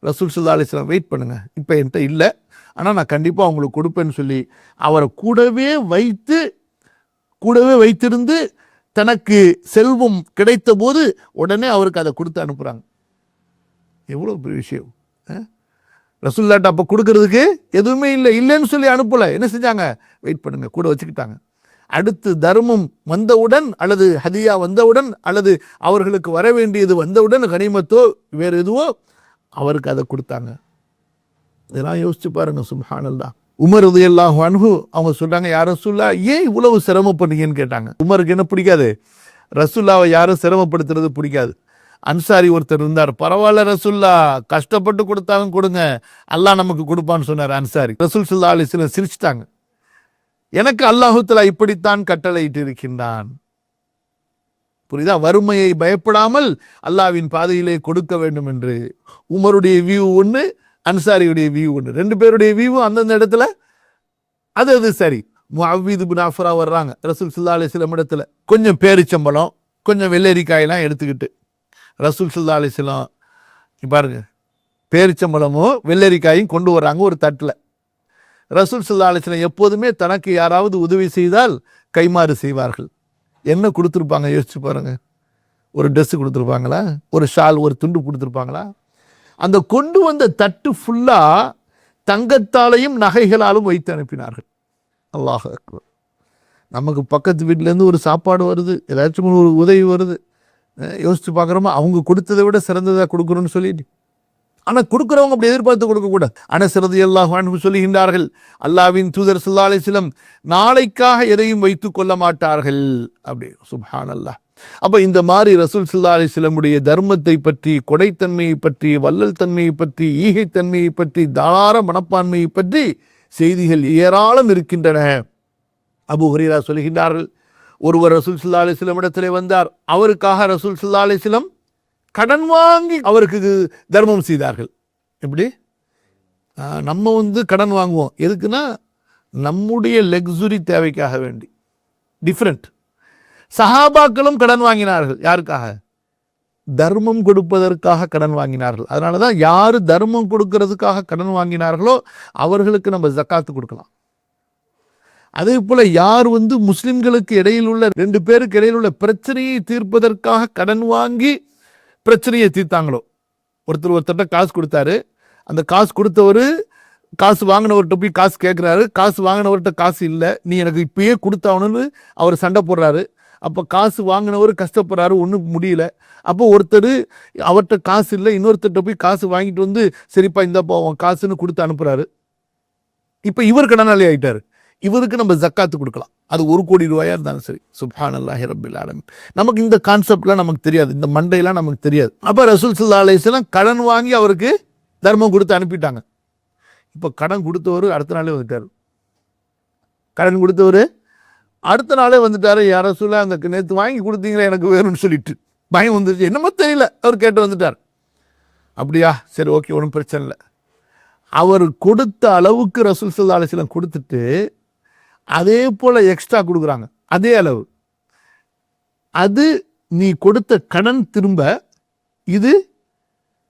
ரசூல் ஸல்லல்லாஹு அலைஹி வஸல்லம் வெயிட் பண்ணுங்க, இப்போ என்கிட்ட இல்லை, ஆனால் நான் கண்டிப்பாக உங்களுக்கு கொடுப்பேன்னு சொல்லி அவரை கூடவே வைத்திருந்து தனக்கு செல்வம் கிடைத்த போது உடனே அவருக்கு அதை கொடுத்து அனுப்புகிறாங்க. எவ்வளோ பெரிய விஷயம். ரசூலுல்லாஹ்ட்ட அப்போ கொடுக்கறதுக்கு எதுவுமே இல்லைன்னு சொல்லி அனுப்பலை. என்ன செஞ்சாங்க? வெயிட் பண்ணுங்க, கூட வச்சுக்கிட்டாங்க. அடுத்து தர்மம் வந்தவுடன் அல்லது ஹதியா வந்தவுடன் அல்லது அவர்களுக்கு வர வேண்டியது வந்தவுடன் கனிமத்தோ வேறு எதுவோ அவருக்கு அதை கொடுத்தாங்க. இதெல்லாம் யோசிச்சு பாருங்க. சுப்ஹானல்லாஹ். உமர் ரலியல்லாஹு அன்ஹு அவங்க சொல்றாங்க, யா ரசூலுல்லாஹ் ஏன் இவ்வளவு சிரமப்படுறீங்கன்னு கேட்டாங்க. உமருக்கு என்ன பிடிக்காது? ரசூலுல்லாவை யாரும் சிரமப்படுத்துறது பிடிக்காது. அன்சாரி ஒருத்தர் இருந்தார், பரவாயில்ல ரசூல்லா கஷ்டப்பட்டு கொடுத்தாலும் கொடுங்க, அல்லாஹ் நமக்கு கொடுப்பான்னு சொன்னார் அன்சாரி. ரசூல் ஸல்லல்லாஹு அலைஹி வஸல்லம் சிரிச்சிட்டாங்க. எனக்கு அல்லாஹு தஆலா இப்படித்தான் கட்டளையிட்டு இருக்கின்றான். புரியுதா? வறுமையை பயப்படாமல் அல்லாஹ்வின் பாதையிலே கொடுக்க வேண்டும் என்று. உமருடைய வியூ ஒன்று, அன்சாரியுடைய வியூ ஒன்று. ரெண்டு பேருடைய வியூ அந்தந்த இடத்துல அது சரி. முஅவ்வித் இப்னு அஃப்ரா வர்றாங்க ரசூல் ஸல்லல்லாஹு அலைஹி வஸல்லம் இடத்துல, கொஞ்சம் பேரிச்சம்பழம் கொஞ்சம் வெள்ளரிக்காயெல்லாம் எடுத்துக்கிட்டு. ரசூல் ஸல்லல்லாஹு அலைஹி வஸல்லம் பாருங்க, பேரிச்சம்பழமும் வெள்ளரிக்காயும் கொண்டு வர்றாங்க ஒரு தட்டில். ரசூல் ஸல்லல்லாஹு அலைஹி வஸல்லம் எப்போதுமே தனக்கு யாராவது உதவி செய்தால் கைமாறு செய்வார்கள். என்ன கொடுத்துருப்பாங்க யோசிச்சு பாருங்க. ஒரு ட்ரெஸ் கொடுத்துருப்பாங்களா? ஒரு ஷால், ஒரு துண்டு கொடுத்துருப்பாங்களா? அந்த கொண்டு வந்த தட்டு ஃபுல்லா தங்கத்தாலையும் நகைகளாலும் வைத்து அனுப்பினார்கள். அல்லாஹ் அக்பர். நமக்கு பக்கத்து வீட்டிலேருந்து ஒரு சாப்பாடு வருது, ஏதாச்சும் ஒரு உதவி வருது, யோசிச்சு பார்க்குறோமா? அவங்க கொடுத்ததை விட சிறந்ததாக கொடுக்குறோன்னு சொல்லிட்டு. ஆனால் கொடுக்குறவங்க அப்படி எதிர்பார்த்து கொடுக்கக்கூடாது. அனஸ் ரலியல்லாஹு அன்ஹு சொல்லுகின்றார்கள், அல்லாஹ்வின் தூதர் ஸல்லல்லாஹு அலைஹி வஸல்லம் நாளைக்காக எதையும் வைத்து கொள்ள மாட்டார்கள். அப்படி சுப்ஹானல்லாஹ். அப்போ இந்த மாதிரி ரசூல் ஸல்லல்லாஹு அலைஹி வஸல்லமுடைய தர்மத்தை பற்றி, கொடைத்தன்மையை பற்றி, வள்ளல் தன்மையை பற்றி, ஈகைத்தன்மையை பற்றி, தாராள மனப்பான்மையை பற்றி செய்திகள் ஏராளம் இருக்கின்றன. அபூ ஹுரைரா சொல்லுகின்றார்கள், ஒருவர் ரசூல் ஸல்லல்லாஹு அலைஹி வஸல்லம் இடத்திலே வந்தார். அவருக்காக ரசூல் ஸல்லல்லாஹு அலைஹி வஸல்லம் கடன் வாங்கி அவருக்கு தர்மம் செய்தார்கள். எப்படி? நம்ம கடன் வாங்குவோம் எதுக்குன்னா நம்முடைய லக்ஸுரி தேவைக்காக வேண்டி. டிஃப்ரெண்ட். சஹாபாக்களும் கடன் வாங்கினார்கள். யாருக்காக? தர்மம் கொடுப்பதற்காக கடன் வாங்கினார்கள். அதனால தான் யார் தர்மம் கொடுக்கறதுக்காக கடன் வாங்கினார்களோ அவர்களுக்கு நம்ம ஜக்காத்து கொடுக்கலாம். அதே போல யார் முஸ்லிம்களுக்கு இடையில் உள்ள ரெண்டு பேருக்கு இடையில் உள்ள பிரச்சனையை தீர்ப்பதற்காக கடன் வாங்கி பிரச்சனையை தீர்த்தாங்களோ, ஒருத்தர்கிட்ட காசு கொடுத்தாரு, அந்த காசு கொடுத்தவர் காசு வாங்கினவர்கிட்ட போய் காசு கேட்குறாரு, காசு வாங்கினவர்கிட்ட காசு இல்லை, நீ எனக்கு இப்பயே கொடுத்தாவணும்னு அவர் சண்டை போடுறாரு. அப்போ காசு வாங்கினவர் கஷ்டப்படுறாரு, ஒன்றும் முடியல. அப்போ ஒருத்தர் அவர்கிட்ட காசு இல்லை, இன்னொருத்தர்கிட்ட போய் காசு வாங்கிட்டு சரிப்பா இந்தப்பா அவன் காசுன்னு கொடுத்து அனுப்புறாரு. இப்போ இவர் கடனாளி ஆகிட்டார். இவருக்கு நம்ம ஜக்காத்து கொடுக்கலாம். அது 1 கோடி ரூபாயா இருந்தாலும் சரி. சுப்ஹானல்லாஹி ரப்பில் ஆலமீன். நமக்கு இந்த கான்செப்ட்லாம் நமக்கு தெரியாது, இந்த மண்டையெல்லாம் நமக்கு தெரியாது. அப்போ ரசூல் ஸல்லல்லாஹு அலைஹி வஸல்லம் கடன் வாங்கி அவருக்கு தர்மம் கொடுத்து அனுப்பிட்டாங்க. இப்போ கடன் கொடுத்தவர் அடுத்த நாளே வந்துட்டார். கடன் கொடுத்தவர் அடுத்த நாளே வந்துட்டாரு. யா ரசூலல்லாஹ், அந்த நேற்று வாங்கி கொடுத்தீங்களே எனக்கு வேணும்னு சொல்லிட்டு பயம் வந்துருச்சு, என்னமோ தெரியல, அவர் கேட்டு வந்துட்டார். அப்படியா, சரி ஓகே, ஒன்றும் பிரச்சனை இல்லை. அவர் கொடுத்த அளவுக்கு ரசூல் ஸல்லல்லாஹு அலைஹி வஸல்லம் கொடுத்துட்டு அதே போல் எக்ஸ்ட்ரா கொடுக்குறாங்க, அதே அளவு. அது நீ கொடுத்த கடன் திரும்ப, இது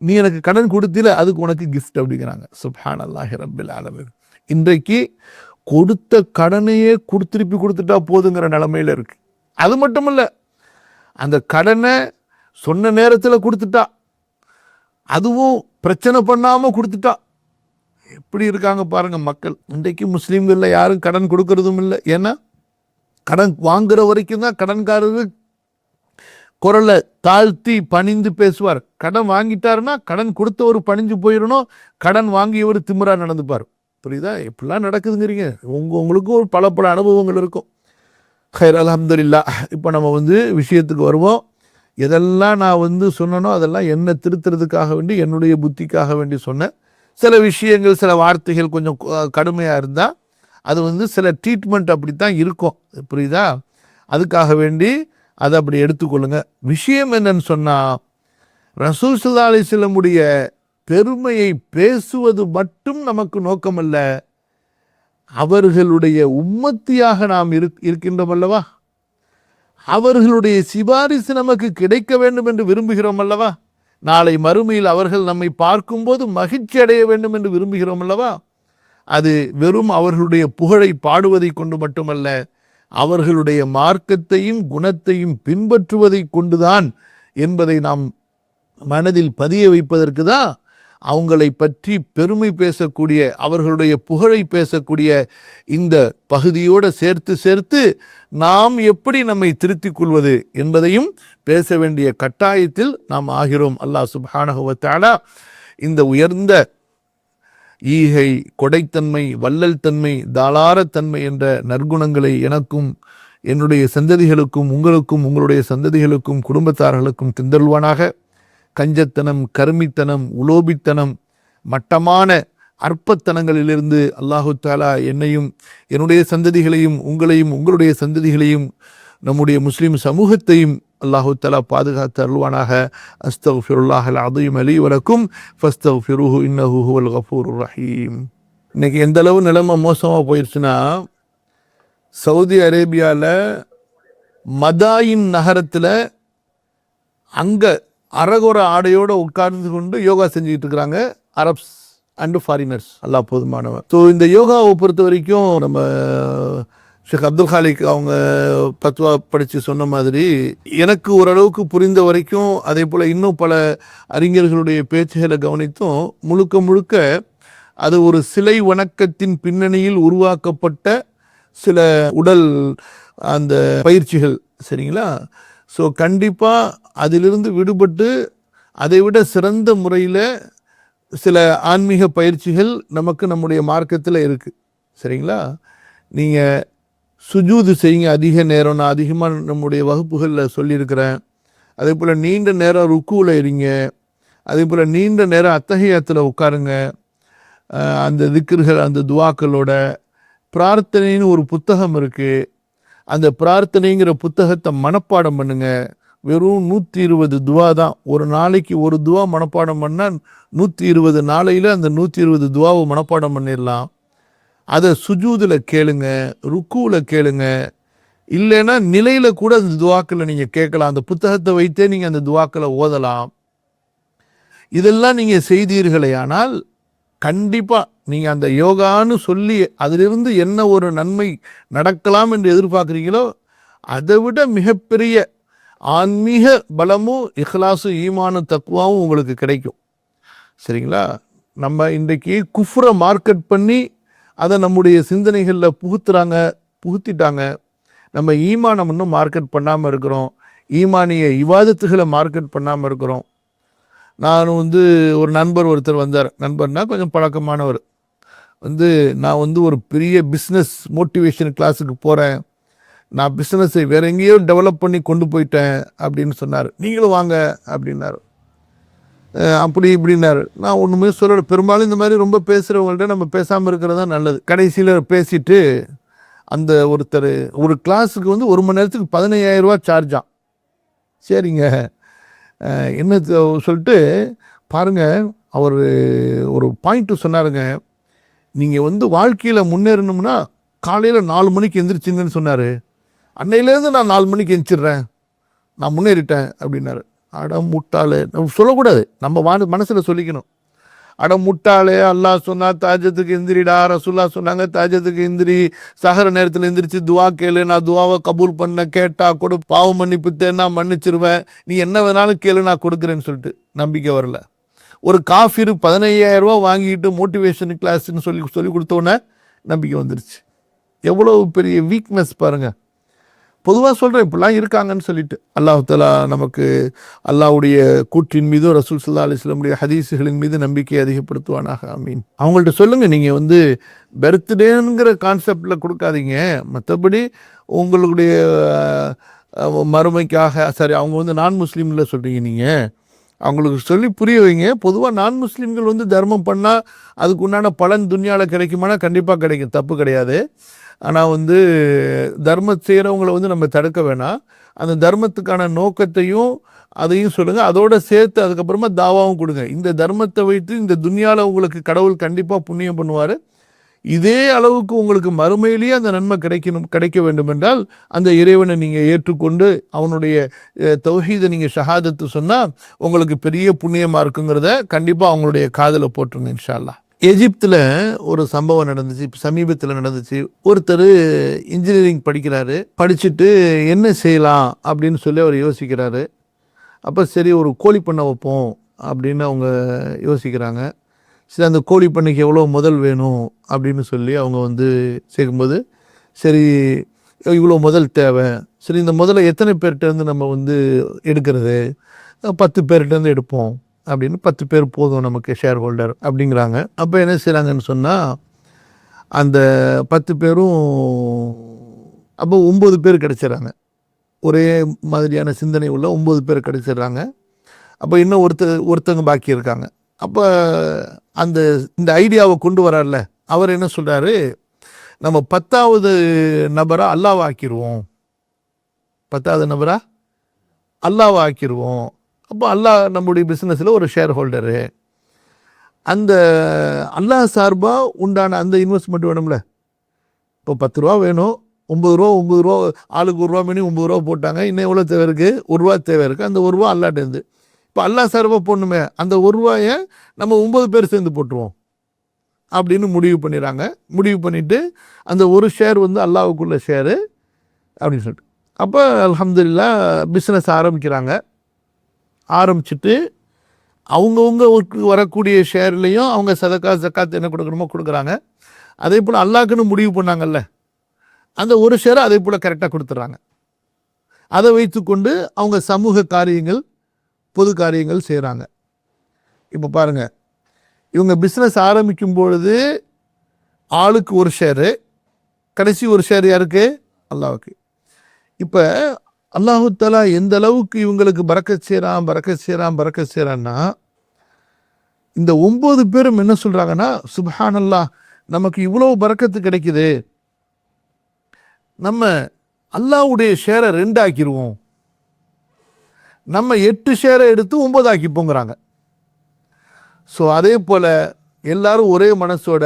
நீ எனக்கு கடன் கொடுத்தில, அதுக்கு உனக்கு கிஃப்ட் அப்படிங்கிறாங்க. சுப்ஹானல்லாஹி ரப்பில் ஆலமீன். இன்றைக்கு கொடுத்த கடனையே திருப்பி கொடுத்துட்டா போதுங்கிற நிலைமையில் இருக்கு. அது மட்டும் இல்லை, அந்த கடனை சொன்ன நேரத்தில் கொடுத்துட்டா, அதுவும் பிரச்சனை பண்ணாமல் கொடுத்துட்டா. எப்படி இருக்காங்க பாருங்க மக்கள். இன்றைக்கு முஸ்லீம்களில் யாரும் கடன் கொடுக்கறதும் இல்லை. ஏன்னா கடன் வாங்குற வரைக்கும் தான் கடன்காரரு குரலை தாழ்த்தி பணிந்து பேசுவார். கடன் வாங்கிட்டாருன்னா கடன் கொடுத்தவர் பணிஞ்சு போயிடணும், கடன் வாங்கியவர் திமிரா நடந்துப்பார். புரியுதா? எப்படிலாம் நடக்குதுங்கிறீங்க. உங்களுக்கும் ஒரு பல அனுபவங்கள் இருக்கும். ஹைர், அல்ஹம்துலில்லாஹ். இப்போ நம்ம விஷயத்துக்கு வருவோம். எதெல்லாம் நான் சொன்னனோ அதெல்லாம் என்ன திருத்துறதுக்காக வேண்டி, என்னுடைய புத்திக்காக வேண்டி சொன்னேன். சில விஷயங்கள், சில வார்த்தைகள் கொஞ்சம் கடுமையாக இருந்தால் அது சில ட்ரீட்மெண்ட் அப்படி தான் இருக்கும். புரியுதா? அதுக்காக வேண்டி அதை அப்படி எடுத்துக்கொள்ளுங்க. விஷயம் என்னன்னு சொன்னால், ரசூல் ஸல்லல்லாஹு அலைஹி வஸல்லமுடைய பெருமையை பேசுவது மட்டும் நமக்கு நோக்கமல்ல, அவர்களுடைய உம்மத்தியாக நாம் இருக்கின்றோம் அல்லவா, அவர்களுடைய சிபாரிசு நமக்கு கிடைக்க வேண்டும் என்று விரும்புகிறோம் அல்லவா, நாளை மறுமையில் அவர்கள் நம்மை பார்க்கும்போது மகிழ்ச்சி அடைய வேண்டும் என்று விரும்புகிறோம் அல்லவா. அது வெறும் அவர்களுடைய புகழை பாடுவதை கொண்டு மட்டுமல்ல, அவர்களுடைய மார்க்கத்தையும் குணத்தையும் பின்பற்றுவதை கொண்டுதான் என்பதை நாம் மனதில் பதிய வைப்பதற்கு தான் அவங்களை பற்றி பெருமை பேசக்கூடிய, அவர்களுடைய புகழை பேசக்கூடிய இந்த பகுதியோடு சேர்த்து சேர்த்து நாம் எப்படி நம்மை திருத்திக் கொள்வது என்பதையும் பேச வேண்டிய கட்டாயத்தில் நாம் ஆகிறோம். அல்லாஹ் சுப்ஹானஹு வ தஆலா இந்த உயர்ந்த ஈகை, கொடைத்தன்மை, வள்ளல் தன்மை, தாளாரத்தன்மை என்ற நற்குணங்களை எனக்கும் என்னுடைய சந்ததிகளுக்கும் உங்களுக்கும் உங்களுடைய சந்ததிகளுக்கும் குடும்பத்தார்களுக்கும் தந்தருள்வானாக. கஞ்சத்தனம், கருமித்தனம், உலோபித்தனம், மட்டமான அற்பத்தனங்களிலிருந்து அல்லாஹு தஆலா என்னையும் என்னுடைய சந்ததிகளையும் உங்களையும் உங்களுடைய சந்ததிகளையும் நம்முடைய முஸ்லிம் சமூகத்தையும் அல்லாஹு தஆலா பாதுகாத்து அருள்வானாக. அஸ்தக்ஃபிருல்லாஹல் அஸீம் லீ வ லக்கும் ஃபஸ்தக்ஃபிருஹு இன்னஹு ஹுவல் கஃபூருர் ரஹீம். இன்னைக்கு எந்த அளவு நிலைமை மோசமாக போயிடுச்சுன்னா, சவுதி அரேபியாவில் மதாயின் நகரத்தில் அங்கே அரகுர ஆடையோடு உட்கார்ந்து கொண்டு யோகா செஞ்சுக்கிட்டு இருக்கிறாங்க அரப்ஸ் அண்டு ஃபாரினர்ஸ். அல்லாஹ் போதுமானவர். ஸோ இந்த யோகாவை பொறுத்த வரைக்கும் நம்ம ஷேக் அப்துல் ஹாலிக் அவங்க பத்வா படித்து சொன்ன மாதிரி எனக்கு ஓரளவுக்கு புரிந்த வரைக்கும், அதே போல் இன்னும் பல அறிஞர்களுடைய பேச்சுகளை கவனித்தும் முழுக்க முழுக்க அது ஒரு சிலை வணக்கத்தின் பின்னணியில் உருவாக்கப்பட்ட சில உடல் அந்த பயிற்சிகள். சரிங்களா? ஸோ கண்டிப்பாக அதிலிருந்து விடுபட்டு அதை விட சிறந்த முறையில் சில ஆன்மீக பயிற்சிகள் நமக்கு நம்முடைய மார்க்கத்தில் இருக்குது. சரிங்களா? நீங்கள் சுஜூது செய்யுங்க அதிக நேரம். நான் அதிகமாக நம்முடைய வகுப்புகளில் சொல்லியிருக்கிறேன். அதே போல் நீண்ட நேரம் ருக்குவில் இருங்க. அதே போல் நீண்ட நேரம் அத்தஹியாத்தில் உட்காருங்க. அந்த திக்ர்கள், அந்த துவாக்களோட பிரார்த்தனைன்னு ஒரு புத்தகம் இருக்குது. அந்த பிரார்த்தனைங்கிற புத்தகத்தை மனப்பாடம் பண்ணுங்க. வெறும் 120 துவா தான். ஒரு நாளைக்கு ஒரு துவா மனப்பாடம் பண்ணால் 120 நாளையில் அந்த 120 துவாவை மனப்பாடம் பண்ணிடலாம். அதை சுஜூதில் கேளுங்க, ருக்குவில் கேளுங்க. இல்லைன்னா நிலையில் கூட அந்த துவாக்களை நீங்கள் கேட்கலாம். அந்த புத்தகத்தை வைத்தே நீங்கள் அந்த துவாக்களை ஓதலாம். இதெல்லாம் நீங்கள் செய்தீர்களே ஆனால் கண்டிப்பாக நீங்கள் அந்த யோகான்னு சொல்லி அதிலிருந்து என்ன ஒரு நன்மை நடக்கலாம் என்று எதிர்பார்க்குறீங்களோ அதை விட மிகப்பெரிய ஆன்மீக பலமும் இஹ்லாஸும் ஈமானும் தக்குவாவும் உங்களுக்கு கிடைக்கும். சரிங்களா? நம்ம இன்றைக்கு குஃப்ரை மார்க்கெட் பண்ணி அதை நம்முடைய சிந்தனைகளில் புகுத்திட்டாங்க. நம்ம ஈமானம் இன்னும் மார்க்கெட் பண்ணாமல் இருக்கிறோம். ஈமானிய இவாதத்துகளை மார்க்கெட் பண்ணாமல் இருக்கிறோம். நான் ஒரு நண்பர் ஒருத்தர் வந்தார். நண்பர்னா கொஞ்சம் பழக்கமானவர். நான் ஒரு பெரிய பிஸ்னஸ் மோட்டிவேஷன் கிளாஸுக்கு போகிறேன், நான் பிஸ்னஸை வேற எங்கேயோ டெவலப் பண்ணி கொண்டு போயிட்டேன் அப்படின்னு சொன்னார். நீங்களும் வாங்க அப்படின்னாரு. அப்படி இப்படின்னாரு. நான் ஒன்றுமே சொல்லலை. பெரும்பாலும் இந்த மாதிரி ரொம்ப பேசுகிறவங்கள்ட்ட நம்ம பேசாமல் இருக்கிறது தான் நல்லது. கடைசியில் பேசிட்டு அந்த ஒருத்தர் ஒரு கிளாஸுக்கு 1 மணி நேரத்துக்கு 15,000 ரூபா சார்ஜான். சரிங்க, என்ன சொல்லிட்டு பாருங்கள், அவர் ஒரு பாயிண்ட்டு சொன்னாருங்க. நீங்கள் வாழ்க்கையில் முன்னேறணும்னா காலையில் 4 மணிக்கு எந்திரிச்சிங்கன்னு சொன்னார். அன்னையிலேருந்து நான் 4 மணிக்கு எந்திரிச்சிடுறேன், நான் முன்னேறிட்டேன் அப்படின்னாரு. அட முட்டாளே, நம்ம சொல்லக்கூடாது, நம்ம மனசில் சொல்லிக்கணும். அட முட்டாளே, அல்லாஹ் சொன்னா தாஜத்துக்கு எந்திரிடா, ரசூல்லா சொன்னாங்க தாஜத்துக்கு எந்திரி, சஹர நேரத்தில் எந்திரிச்சு துவா கேளு, நான் துவாவை கபூல் பண்ண கேட்டா கொடு, பாவம் மன்னிப்பு தேன்னா மன்னிச்சிருவேன், நீ என்ன வேணாலும் கேளு நான் கொடுக்குறேன்னு சொல்லிட்டு நம்பிக்கை வரல. ஒரு காஃபிர் 15,000 ரூபா வாங்கிட்டு மோட்டிவேஷன் கிளாஸ்ன்னு சொல்லி கொடுத்தோன்னே நம்பிக்கை வந்துருச்சு. எவ்வளோ பெரிய வீக்னஸ் பாருங்கள். பொதுவாக சொல்கிறேன், இப்படிலாம் இருக்காங்கன்னு சொல்லிட்டு. அல்லாஹ் தஆலா நமக்கு அல்லாஹ்வுடைய கூற்றின் மீதும் ரசூல் ஸல்லல்லாஹு அலைஹி வஸல்லம் ஹதீஸுகளின் மீது நம்பிக்கை அதிகப்படுத்துவானாக. ஆமீன். அவங்கள்ட்ட சொல்லுங்கள், நீங்கள் பர்த்டேங்கிற கான்செப்டில் கொடுக்காதீங்க. மற்றபடி உங்களுடைய மறுமைக்காக, சரி அவங்க நான் முஸ்லீமில் சொல்கிறீங்க, நீங்கள் அவங்களுக்கு சொல்லி புரிய வைங்க. பொதுவாக நான் முஸ்லீம்கள் தர்மம் பண்ணால் அதுக்கு உண்டான பலன் துன்யாவில் கிடைக்குமானா கண்டிப்பாக கிடைக்கும், தப்பு கிடையாது. ஆனால் தர்மம் செய்கிறவங்களை நம்ம தடுக்க வேணாம். அந்த தர்மத்துக்கான நோக்கத்தையும் அதையும் சொல்லுங்கள். அதோடு சேர்த்து அதுக்கப்புறமா தாவாவும் கொடுங்க. இந்த தர்மத்தை வைத்து இந்த துன்யாவில் உங்களுக்கு கடவுள் கண்டிப்பாக புண்ணியம் பண்ணுவார். இதே அளவுக்கு உங்களுக்கு மறுமையிலேயே அந்த நன்மை கிடைக்க வேண்டும் என்றால் அந்த இறைவனை நீங்கள் ஏற்றுக்கொண்டு அவனுடைய தௌஹீதை நீங்கள் ஷஹாதத்து சொன்னால் உங்களுக்கு பெரிய புண்ணியமாக இருக்குங்கிறத கண்டிப்பாக அவங்களுடைய காதில் போட்டுருங்க இன்ஷா அல்லாஹ். எஜிப்தில் ஒரு சம்பவம் நடந்துச்சு, சமீபத்தில் நடந்துச்சு. ஒருத்தர் இன்ஜினியரிங் படிக்கிறாரு. படிச்சுட்டு என்ன செய்யலாம் அப்படின்னு சொல்லி அவர் யோசிக்கிறாரு. அப்போ சரி ஒரு கோழி பண்ணை வைப்போம் அப்படின்னு அவங்க யோசிக்கிறாங்க. சரி, அந்த கோழி பண்ணைக்கு எவ்வளோ முதல் வேணும் அப்படின்னு சொல்லி அவங்க வந்து சேர்க்கும்போது, சரி இவ்வளோ முதல் தேவை. சரி, இந்த முதல்ல எத்தனை பேர்கிட்டேருந்து நம்ம வந்து எடுக்கிறது? 10 பேர்கிட்டேருந்து எடுப்போம் அப்படின்னு. 10 பேர் போதும் நமக்கு ஷேர் ஹோல்டர் அப்படிங்கிறாங்க. அப்போ என்ன செய்கிறாங்கன்னு சொன்னால், அந்த 10 பேரும் அப்போ 9 பேர் கிடச்சிட்றாங்க. ஒரே மாதிரியான சிந்தனை உள்ள 9 பேர் கிடச்சிட்றாங்க. அப்போ இன்னும் ஒருத்தங்க பாக்கி இருக்காங்க. அப்போ இந்த ஐடியாவை கொண்டு வரார்ல, அவர் என்ன சொல்கிறாரு, நம்ம 10வது நபராக அல்லாஹ்வை ஆக்கிடுவோம். 10வது நபராக அல்லாஹ்வை ஆக்கிடுவோம். அப்போ அல்லாஹ் நம்முடைய பிஸ்னஸில் ஒரு ஷேர் ஹோல்டரு. அந்த அல்லாஹ் சார்பாக உண்டான அந்த இன்வெஸ்ட்மெண்ட் வேணும்ல. இப்போ 10 ரூபா வேணும், 9 ரூபா ஆளுக்கு 1 ரூபா மணி 9 ரூபா போட்டாங்க. இன்னும் எவ்வளோ தேவை இருக்குது? 1 ரூபா தேவை இருக்குது. அந்த 1 ரூபா அல்லாட்டேருந்து இப்போ அல்லாஹ் சார்பாக போடணுமே, அந்த 1 ரூபாயை நம்ம 9 பேர் சேர்ந்து போட்டுருவோம் அப்படின்னு முடிவு பண்ணிடுறாங்க. முடிவு பண்ணிவிட்டு அந்த ஒரு ஷேர் வந்து அல்லாஹ்வுக்குள்ள ஷேரு அப்படின்னு சொல்லிட்டு, அப்போ அல்ஹம்துலில்லாஹ் பிஸ்னஸ் ஆரம்பிக்கிறாங்க. ஆரம்பிச்சுட்டு அவங்கவுங்களுக்கு வரக்கூடிய ஷேர்லேயும் அவங்க சதக்கா ஜக்காத் என்ன கொடுக்கணுமோ கொடுக்குறாங்க. அதே போல் அல்லாஹ்க்குன்னு முடிவு பண்ணாங்கல்ல, அந்த ஒரு ஷேரை அதே போல் கரெக்டாக கொடுத்துட்றாங்க. அதை வைத்துக்கொண்டு அவங்க சமூக காரியங்கள், பொது காரியங்கள் செய்கிறாங்க. இப்போ பாருங்கள், இவங்க பிஸ்னஸ் ஆரம்பிக்கும் பொழுது ஆளுக்கு ஒரு ஷேரு, கடைசி ஒரு ஷேர் யாருக்கு? அல்லாஹ்வுக்கு. இப்போ அல்லாஹு தஆலா எந்த அளவுக்கு இவங்களுக்கு பரக்கத் செய்கிறான்னா, இந்த 9 பேரும் என்ன சொல்கிறாங்கன்னா, சுப்ஹானல்லாஹ், நமக்கு இவ்வளோ பரக்கத்து கிடைக்குது, நம்ம அல்லாஹ்வுடைய ஷேரை 2 ஆக்கிடுவோம், நம்ம 8 ஷேரை எடுத்து 9 ஆக்கிப்போங்கிறாங்க. ஸோ அதே போல் எல்லாரும் ஒரே மனசோட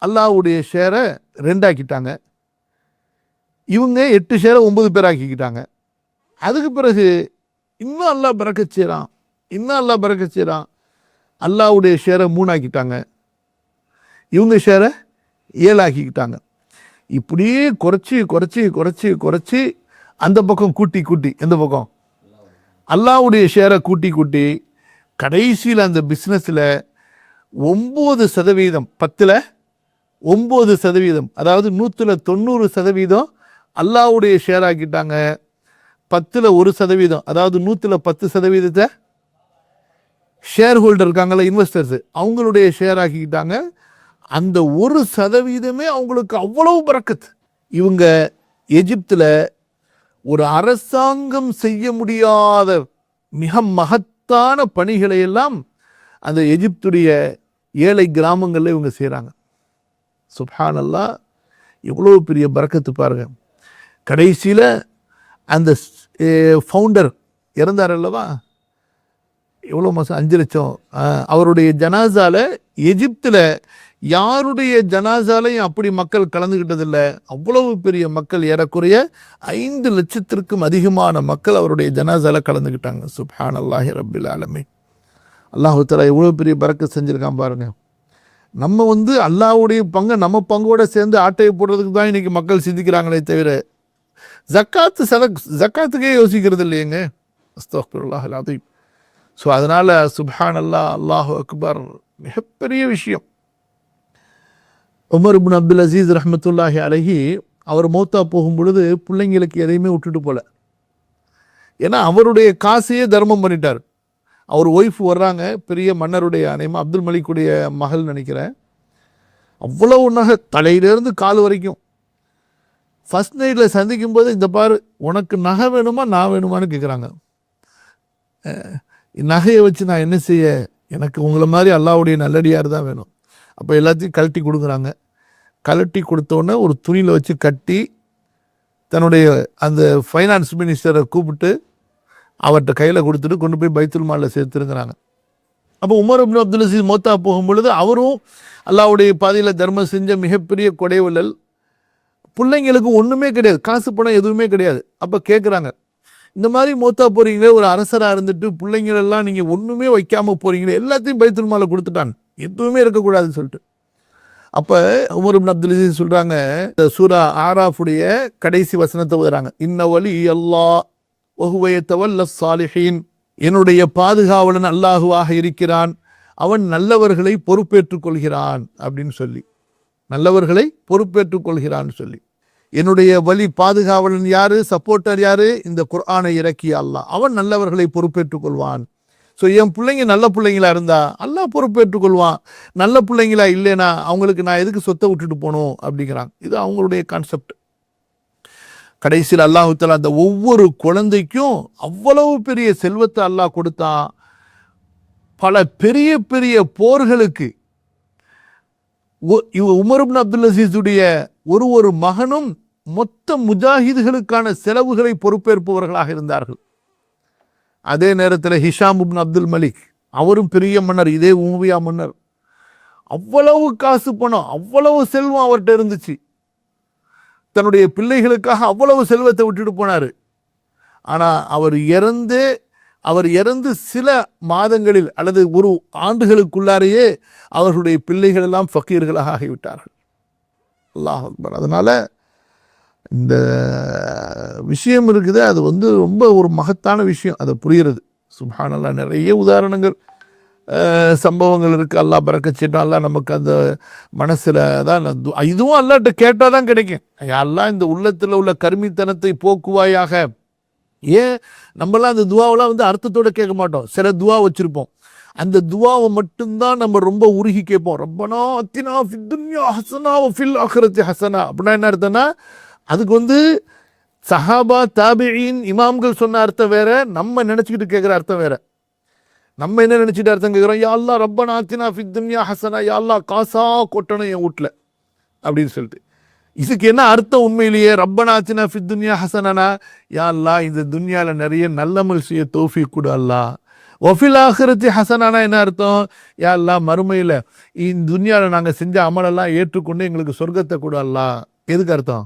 அல்லாஹ்வுடைய ஷேரை 2 ஆக்கிட்டாங்க. இவங்க 8 ஷேரை 9 பேர் ஆக்கிக்கிட்டாங்க. அதுக்கு பிறகு இன்னும் அல்லாஹ் பரக்கத் செய்கிறான். அல்லாஹ்வுடைய ஷேரை 3 ஆக்கிட்டாங்க, இவங்க ஷேரை 7 ஆக்கிக்கிட்டாங்க. இப்படியே குறைச்சி அந்த பக்கம் கூட்டி எந்த பக்கம்? அல்லாஹ்வுடைய ஷேரை கூட்டி கடைசியில் அந்த பிஸ்னஸில் 9%, 10ல் 9%, அதாவது 190% அல்லாஹ்வுடைய ஷேர் ஆக்கிட்டாங்க. 10ல் 1%, அதாவது 110% ஷேர் ஹோல்டர் இருக்காங்கள, இன்வெஸ்டர்ஸ், அவங்களுடைய ஷேர் ஆக்கிக்கிட்டாங்க. அந்த 1% அவங்களுக்கு அவ்வளவு பரக்கத். இவங்க எகிப்தில் ஒரு அரசாங்கம் செய்ய முடியாத மிக மகத்தான பணிகளை எல்லாம் அந்த எகிப்துடைய ஏழை கிராமங்களில் இவங்க செய்கிறாங்க. சுப்ஹானல்லாஹ், எவ்வளோ பெரிய பரக்கத்து பாருங்க. கடைசியில் அந்த ஃபவுண்டர் இறந்தார் அல்லவா, எவ்வளோ மாதம்? 5 லட்சம். அவருடைய ஜனாசால எகிப்தில் யாருடைய ஜனாசாலையும் அப்படி மக்கள் கலந்துக்கிட்டதில்லை. அவ்வளவு பெரிய மக்கள், ஏறக்குறைய 5 லட்சத்திற்கும் அதிகமான மக்கள் அவருடைய ஜனாசால கலந்துக்கிட்டாங்க. சுப்ஹானல்லாஹி ரப்பில் ஆலமீன். அல்லாஹு தஆலா எவ்வளோ பெரிய பரக்கத் செஞ்சுருக்கான் பாருங்க. நம்ம வந்து அல்லாஹ்வுடைய பங்கை நம்ம பங்கோட சேர்ந்து ஆட்டையை போடுறதுக்கு தான் இன்றைக்கி மக்கள் சிந்திக்கிறாங்களே தவிர ஜக்காத்துக்கே யோசிக்கிறது இல்லையேங்க. அஸ்தக்ஃபிருல்லாஹ் அலீம். ஸோ அதனால் சுப்ஹானல்லாஹ், அல்லாஹு அக்பர், மிகப்பெரிய விஷயம். உமர் இப்னு அப்துல் அசீஸ் ரஹ்மத்துல்லாஹி அலைஹி அவர் மௌத்தா போகும் பொழுது பிள்ளைங்களுக்கு எதையுமே விட்டுட்டு போல. ஏன்னா அவருடைய காசையே தர்மம் பண்ணிட்டார். அவர் ஒய்ஃப் வர்றாங்க, பெரிய மன்னருடைய அனைமா அப்துல் மலிக்குடைய மகள் நினைக்கிறேன். அவ்வளவு நகை, தலையிலேருந்து கால் வரைக்கும். ஃபர்ஸ்ட் நைட்டில் சந்திக்கும் போது, இந்த பாரு, உனக்கு நகை வேணுமா நான் வேணுமான்னு கேட்குறாங்க. நகையை வச்சு நான் என்ன செய்ய, எனக்கு உங்களை மாதிரி அல்லாஹ்வுடைய நல்லடியார் தான் வேணும். அப்போ எல்லாத்தையும் கழட்டி கொடுக்குறாங்க. கழட்டி கொடுத்தோன்னே ஒரு துணியில் வச்சு கட்டி தன்னுடைய அந்த ஃபைனான்ஸ் மினிஸ்டரை கூப்பிட்டு அவர்கிட்ட கையில் கொடுத்துட்டு கொண்டு போய் பைத்துல் மாலில் சேர்த்துருக்கிறாங்க. அப்போ உமர் இப்னு அப்துல் அசீஸ் மௌத்தா போகும் பொழுது அவரும் அல்லாஹ்வுடைய பாதையில் தர்மம் செஞ்ச மிகப்பெரிய கொடைவள்ளல். பிள்ளைங்களுக்கு ஒன்றுமே கிடையாது, காசு பணம் எதுவுமே கிடையாது. அப்போ கேட்குறாங்க, இந்த மாதிரி மௌத்தா போகிறீங்களே, ஒரு அரசராக இருந்துட்டு பிள்ளைங்களெல்லாம் நீங்கள் ஒன்றுமே வைக்காமல் போகிறீங்களே, எல்லாத்தையும் பைத்துல் மாலில் கொடுத்துட்டாங்க, எதுவுமே இருக்கக்கூடாதுன்னு சொல்லிட்டு. அப்போ உமர் இப்னு அப்துல் அசீஸ் சொல்கிறாங்க, சூரா ஆராஃபுடைய கடைசி வசனத்தை ஓதுறாங்க. இன்ன வலி அல்லாஹ் வஹுவ யதவல்ல ஸாலிஹீன். என்னுடைய பாதுகாவலன் அல்லாஹுவாக இருக்கிறான், அவன் நல்லவர்களை பொறுப்பேற்றுக் கொள்கிறான் அப்படின்னு சொல்லி, நல்லவர்களை பொறுப்பேற்றுக் கொள்கிறான்னு சொல்லி. என்னுடைய வழி பாதுகாவலன் யாரு, சப்போர்ட்டர் யாரு, இந்த குர்ஆனை இறக்கிய அல்லாஹ், அவன் நல்லவர்களை பொறுப்பேற்றுக் கொள்வான். ஸோ என் பிள்ளைங்க நல்ல பிள்ளைங்களா இருந்தா அல்லாஹ் பொறுப்பேற்றுக் கொள்வான். நல்ல பிள்ளைங்களா இல்லைன்னா அவங்களுக்கு நான் எதுக்கு சொத்தை விட்டுட்டு போகணும் அப்படிங்கிறாங்க. இது அவங்களுடைய கான்செப்ட். கடைசியில் அல்லாஹ் தஆலா அந்த ஒவ்வொரு குழந்தைக்கும் அவ்வளவு பெரிய செல்வத்தை அல்லாஹ் கொடுத்தான். பல பெரிய பெரிய போர்களுக்கு உமர் இப்னு அப்துல் அசீஸுடைய ஒரு மகனும் மொத்த முஜாஹிதுகளுக்கான செலவுகளை பொறுப்பேற்பவர்களாக இருந்தார்கள். அதே நேரத்தில் ஹிஷாம் இப்னு அப்துல் மலிக், அவரும் பெரிய மன்னர், இதே உமவியா மன்னர். அவ்வளவு காசு பணம், அவ்வளவு செல்வம் அவர்கிட்ட இருந்துச்சு. தன்னுடைய பிள்ளைகளுக்காக அவ்வளவு செல்வத்தை விட்டுட்டு போனார். ஆனால் அவர் இறந்து சில மாதங்களில் அல்லது ஒரு ஆண்டுகளுக்குள்ளாரையே அவர்களுடைய பிள்ளைகள் எல்லாம் ஃபக்கீர்களாக ஆகிவிட்டார்கள். அல்லாஹ் அக்பர். அதனால இந்த விஷயம் இருக்குது, அது ரொம்ப ஒரு மகத்தான விஷயம், அதை புரிகிறது. சுப்ஹானல்லாஹ், நிறைய உதாரணங்கள் சம்பவங்கள் இருக்குது. அல்லாஹ் பரக்கத் செய்யட்டும். அல்லாஹ் நமக்கு அந்த மனசில் தான் இதுவும் அல்லாஹ்ட்ட கேட்டால் தான் கிடைக்கும். அல்லாஹ் இந்த உள்ளத்தில் உள்ள கருமித்தனத்தை போக்குவாயாக. ஏன் நம்மளாம் அந்த துவாவெல்லாம் அர்த்தத்தோடு கேட்க மாட்டோம். சில துவா வச்சுருப்போம், அந்த துவாவை மட்டும்தான் நம்ம ரொம்ப உருகி கேட்போம். ரப்பனா அத்தினா ஃபித் துன்யா ஹஸனா வ ஃபில் ஆখিরাতি ஹஸனா. அப்படின்னா என்ன அர்த்தம்னா, அதுக்கு சஹாபா தாபிஈன் இமாம்கள் சொன்ன அர்த்தம் வேற, நம்ம நினச்சிக்கிட்டு கேட்குற அர்த்தம் வேற. நம்ம என்ன நினச்சிட்டு அர்த்தம் கேட்குறோம், யா அல்லாஹ் ரப்பனா அத்தினா ஃபித் துன்யா ஹஸனா, யா அல்லாஹ் காசா கொட்டணும் என் வீட்டில் அப்படின்னு சொல்லிட்டு. இதுக்கு என்ன அர்த்தம் உண்மையிலேயே? ரப்பனா அத்தினா ஃபித் துன்யா ஹஸனா, யா அல்லாஹ் இந்த துன்யாவில் நிறைய நல்லமல் செய்ய தௌஃபீக் கொடு அல்லாஹ். வஃபில் ஆখিরাতি ஹஸனானா என்ன அர்த்தம்? யா அல்லாஹ் மறுமையில் இந்த துன்யாவில் நாங்கள் செஞ்ச அமலெல்லாம் ஏற்றுக்கொண்டு எங்களுக்கு சொர்க்கத்தை கொடு அல்லாஹ். எதுக்கு அர்த்தம்?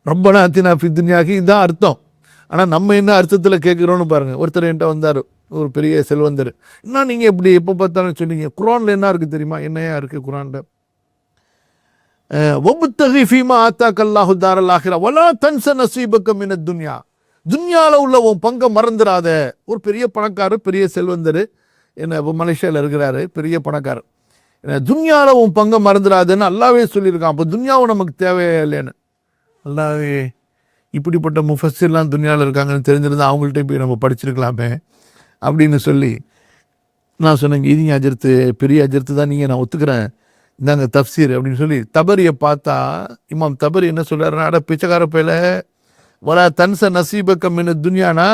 ரப்பனா அத்தினா ஃபித் துன்யாக்கு இதுதான் அர்த்தம். ஆனால் நம்ம என்ன அர்த்தத்தில் கேட்குறோன்னு பாருங்கள். ஒருத்தர் என்கிட்ட வந்தார், ஒரு பெரிய செல்வந்தர். என்ன நீங்கள் எப்படி எப்போ பார்த்தாலும் சொன்னீங்க, குர்ஆனில் என்ன இருக்குது தெரியுமா? என்னையா இருக்குது குர்ஆனில்? வப்தகி ஃபீமா ஆத்தாக்க அல்லாஹு தாரல் ஆখিরা வலா தன்ஸ நஸீபக மினத் துன்யா. துன்யாவில் உள்ள உன் பங்கை மறந்துடாத. ஒரு பெரிய பணக்காரர், பெரிய செல்வந்தர், என்ன மலேசியாவில் இருக்கிறாரு, பெரிய பணக்காரர். துன்யாவில் உன் பங்கை மறந்துடாதுன்னு அல்லாவே சொல்லியிருக்கான். அப்போ துன்யாவும் நமக்கு தேவையே இல்லைன்னு. அல்லாவே இப்படிப்பட்ட முஃபஸ்ஸிர்லாம் துன்யாவில் இருக்காங்கன்னு தெரிஞ்சிருந்தால் அவங்கள்ட்ட போய் நம்ம படிச்சிருக்கலாமே அப்படின்னு சொல்லி நான் சொன்னேங்க. இது அஜர்த்து, பெரிய அஜர்த்து தான் நீங்கள், நான் ஒத்துக்கிறேன், இந்தாங்க தஃப்சீர் அப்படின்னு சொல்லி தபரியை பார்த்தா இமாம் தபரி என்ன சொல்கிறாருன்னா, அட பிச்சைக்கார பையில வலா தன்ஸ நஸீபக மினத் துன்யானா,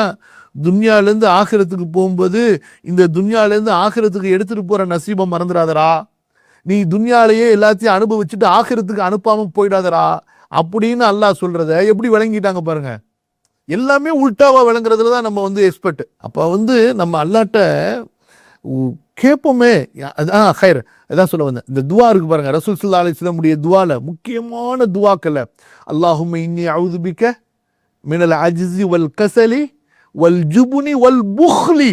துன்யாலேருந்து ஆখিরাத்துக்கு போகும்போது இந்த துன்யாலேருந்து ஆখিরাத்துக்கு எடுத்துகிட்டு போகிற நசீபை மறந்துடாதரா. நீ துன்யாலேயே எல்லாத்தையும் அனுபவிச்சுட்டு ஆখিরাத்துக்கு அனுப்பாமல் போயிடாதரா அப்படின்னு அல்லாஹ் சொல்கிறத எப்படி விளங்கிட்டாங்க பாருங்க. எல்லாமே உல்டாவாக விளங்குறதுல தான் நம்ம எக்ஸ்பர்ட். அப்போ நம்ம அல்லாட்ட கேட்போமே. அதான் ஹைர், அதான் சொல்ல வந்தேன். இந்த துவா இருக்கு பாருங்க, ரசூல் ஸல்லல்லாஹு அலைஹி வஸல்லம் உடைய துவால முக்கியமான துவாக்கல்ல, அல்லாஹும்ம இன்னி அஊது பிக மினல் அஜ்ஸி வல் கஸலி வல் ஜுப்னி வல் புக்லி.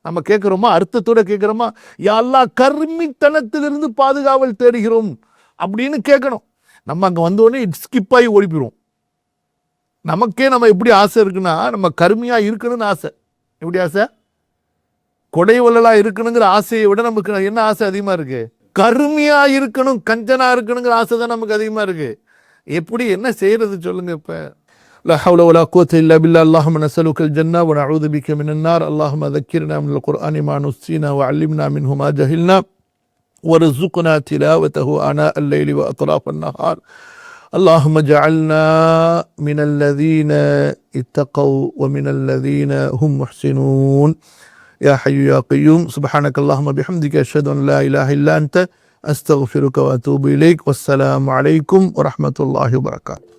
நம்ம கேட்குறோமா, அர்த்தத்தோட கேட்குறோமா, யா அல்லாஹ் கர்மித்தனத்திலிருந்து பாதுகாவல் தேடுகிறோம் அப்படின்னு கேட்கணும். நம்ம அங்கே வந்தோடனே ஸ்கிப் ஆகி ஓடி போயிடுவோம். நமக்கே நம்ம எப்படி ஆசை இருக்குன்னா, நம்ம கருமையாக இருக்கணும்னு ஆசை. எப்படி ஆசை? கொடை வள்ளலாக இருக்கணுங்கிற ஆசையை விட நமக்கு என்ன ஆசை அதிகமாக இருக்குது? கருமையாக இருக்கணும், கஞ்சனாக இருக்கணுங்கிற ஆசை தான் நமக்கு அதிகமாக இருக்குது. எப்படி என்ன செய்கிறது சொல்லுங்கள்? இப்போ லா ஹவ்ல வலா குவத்த இல்லா பில்லா. அல்லாஹும்ம நஸ்அலுக்கல் ஜன்னா வ நஊது பிக மினன் நார். அல்லாஹும்ம ذكرنا من القرآن ما نسينا وعلمنا منه ما جهلنا وارزقنا تلاوته آناء الليل وأطراف النهار. اللهم اجعلنا من الذين اتقوا ومن الذين هم محسنون. يا حي يا قيوم. سبحانك اللهم بحمدك أشهد أن لا إله إلا أنت أستغفرك وأتوب إليك. والسلام عليكم ورحمة الله وبركاته.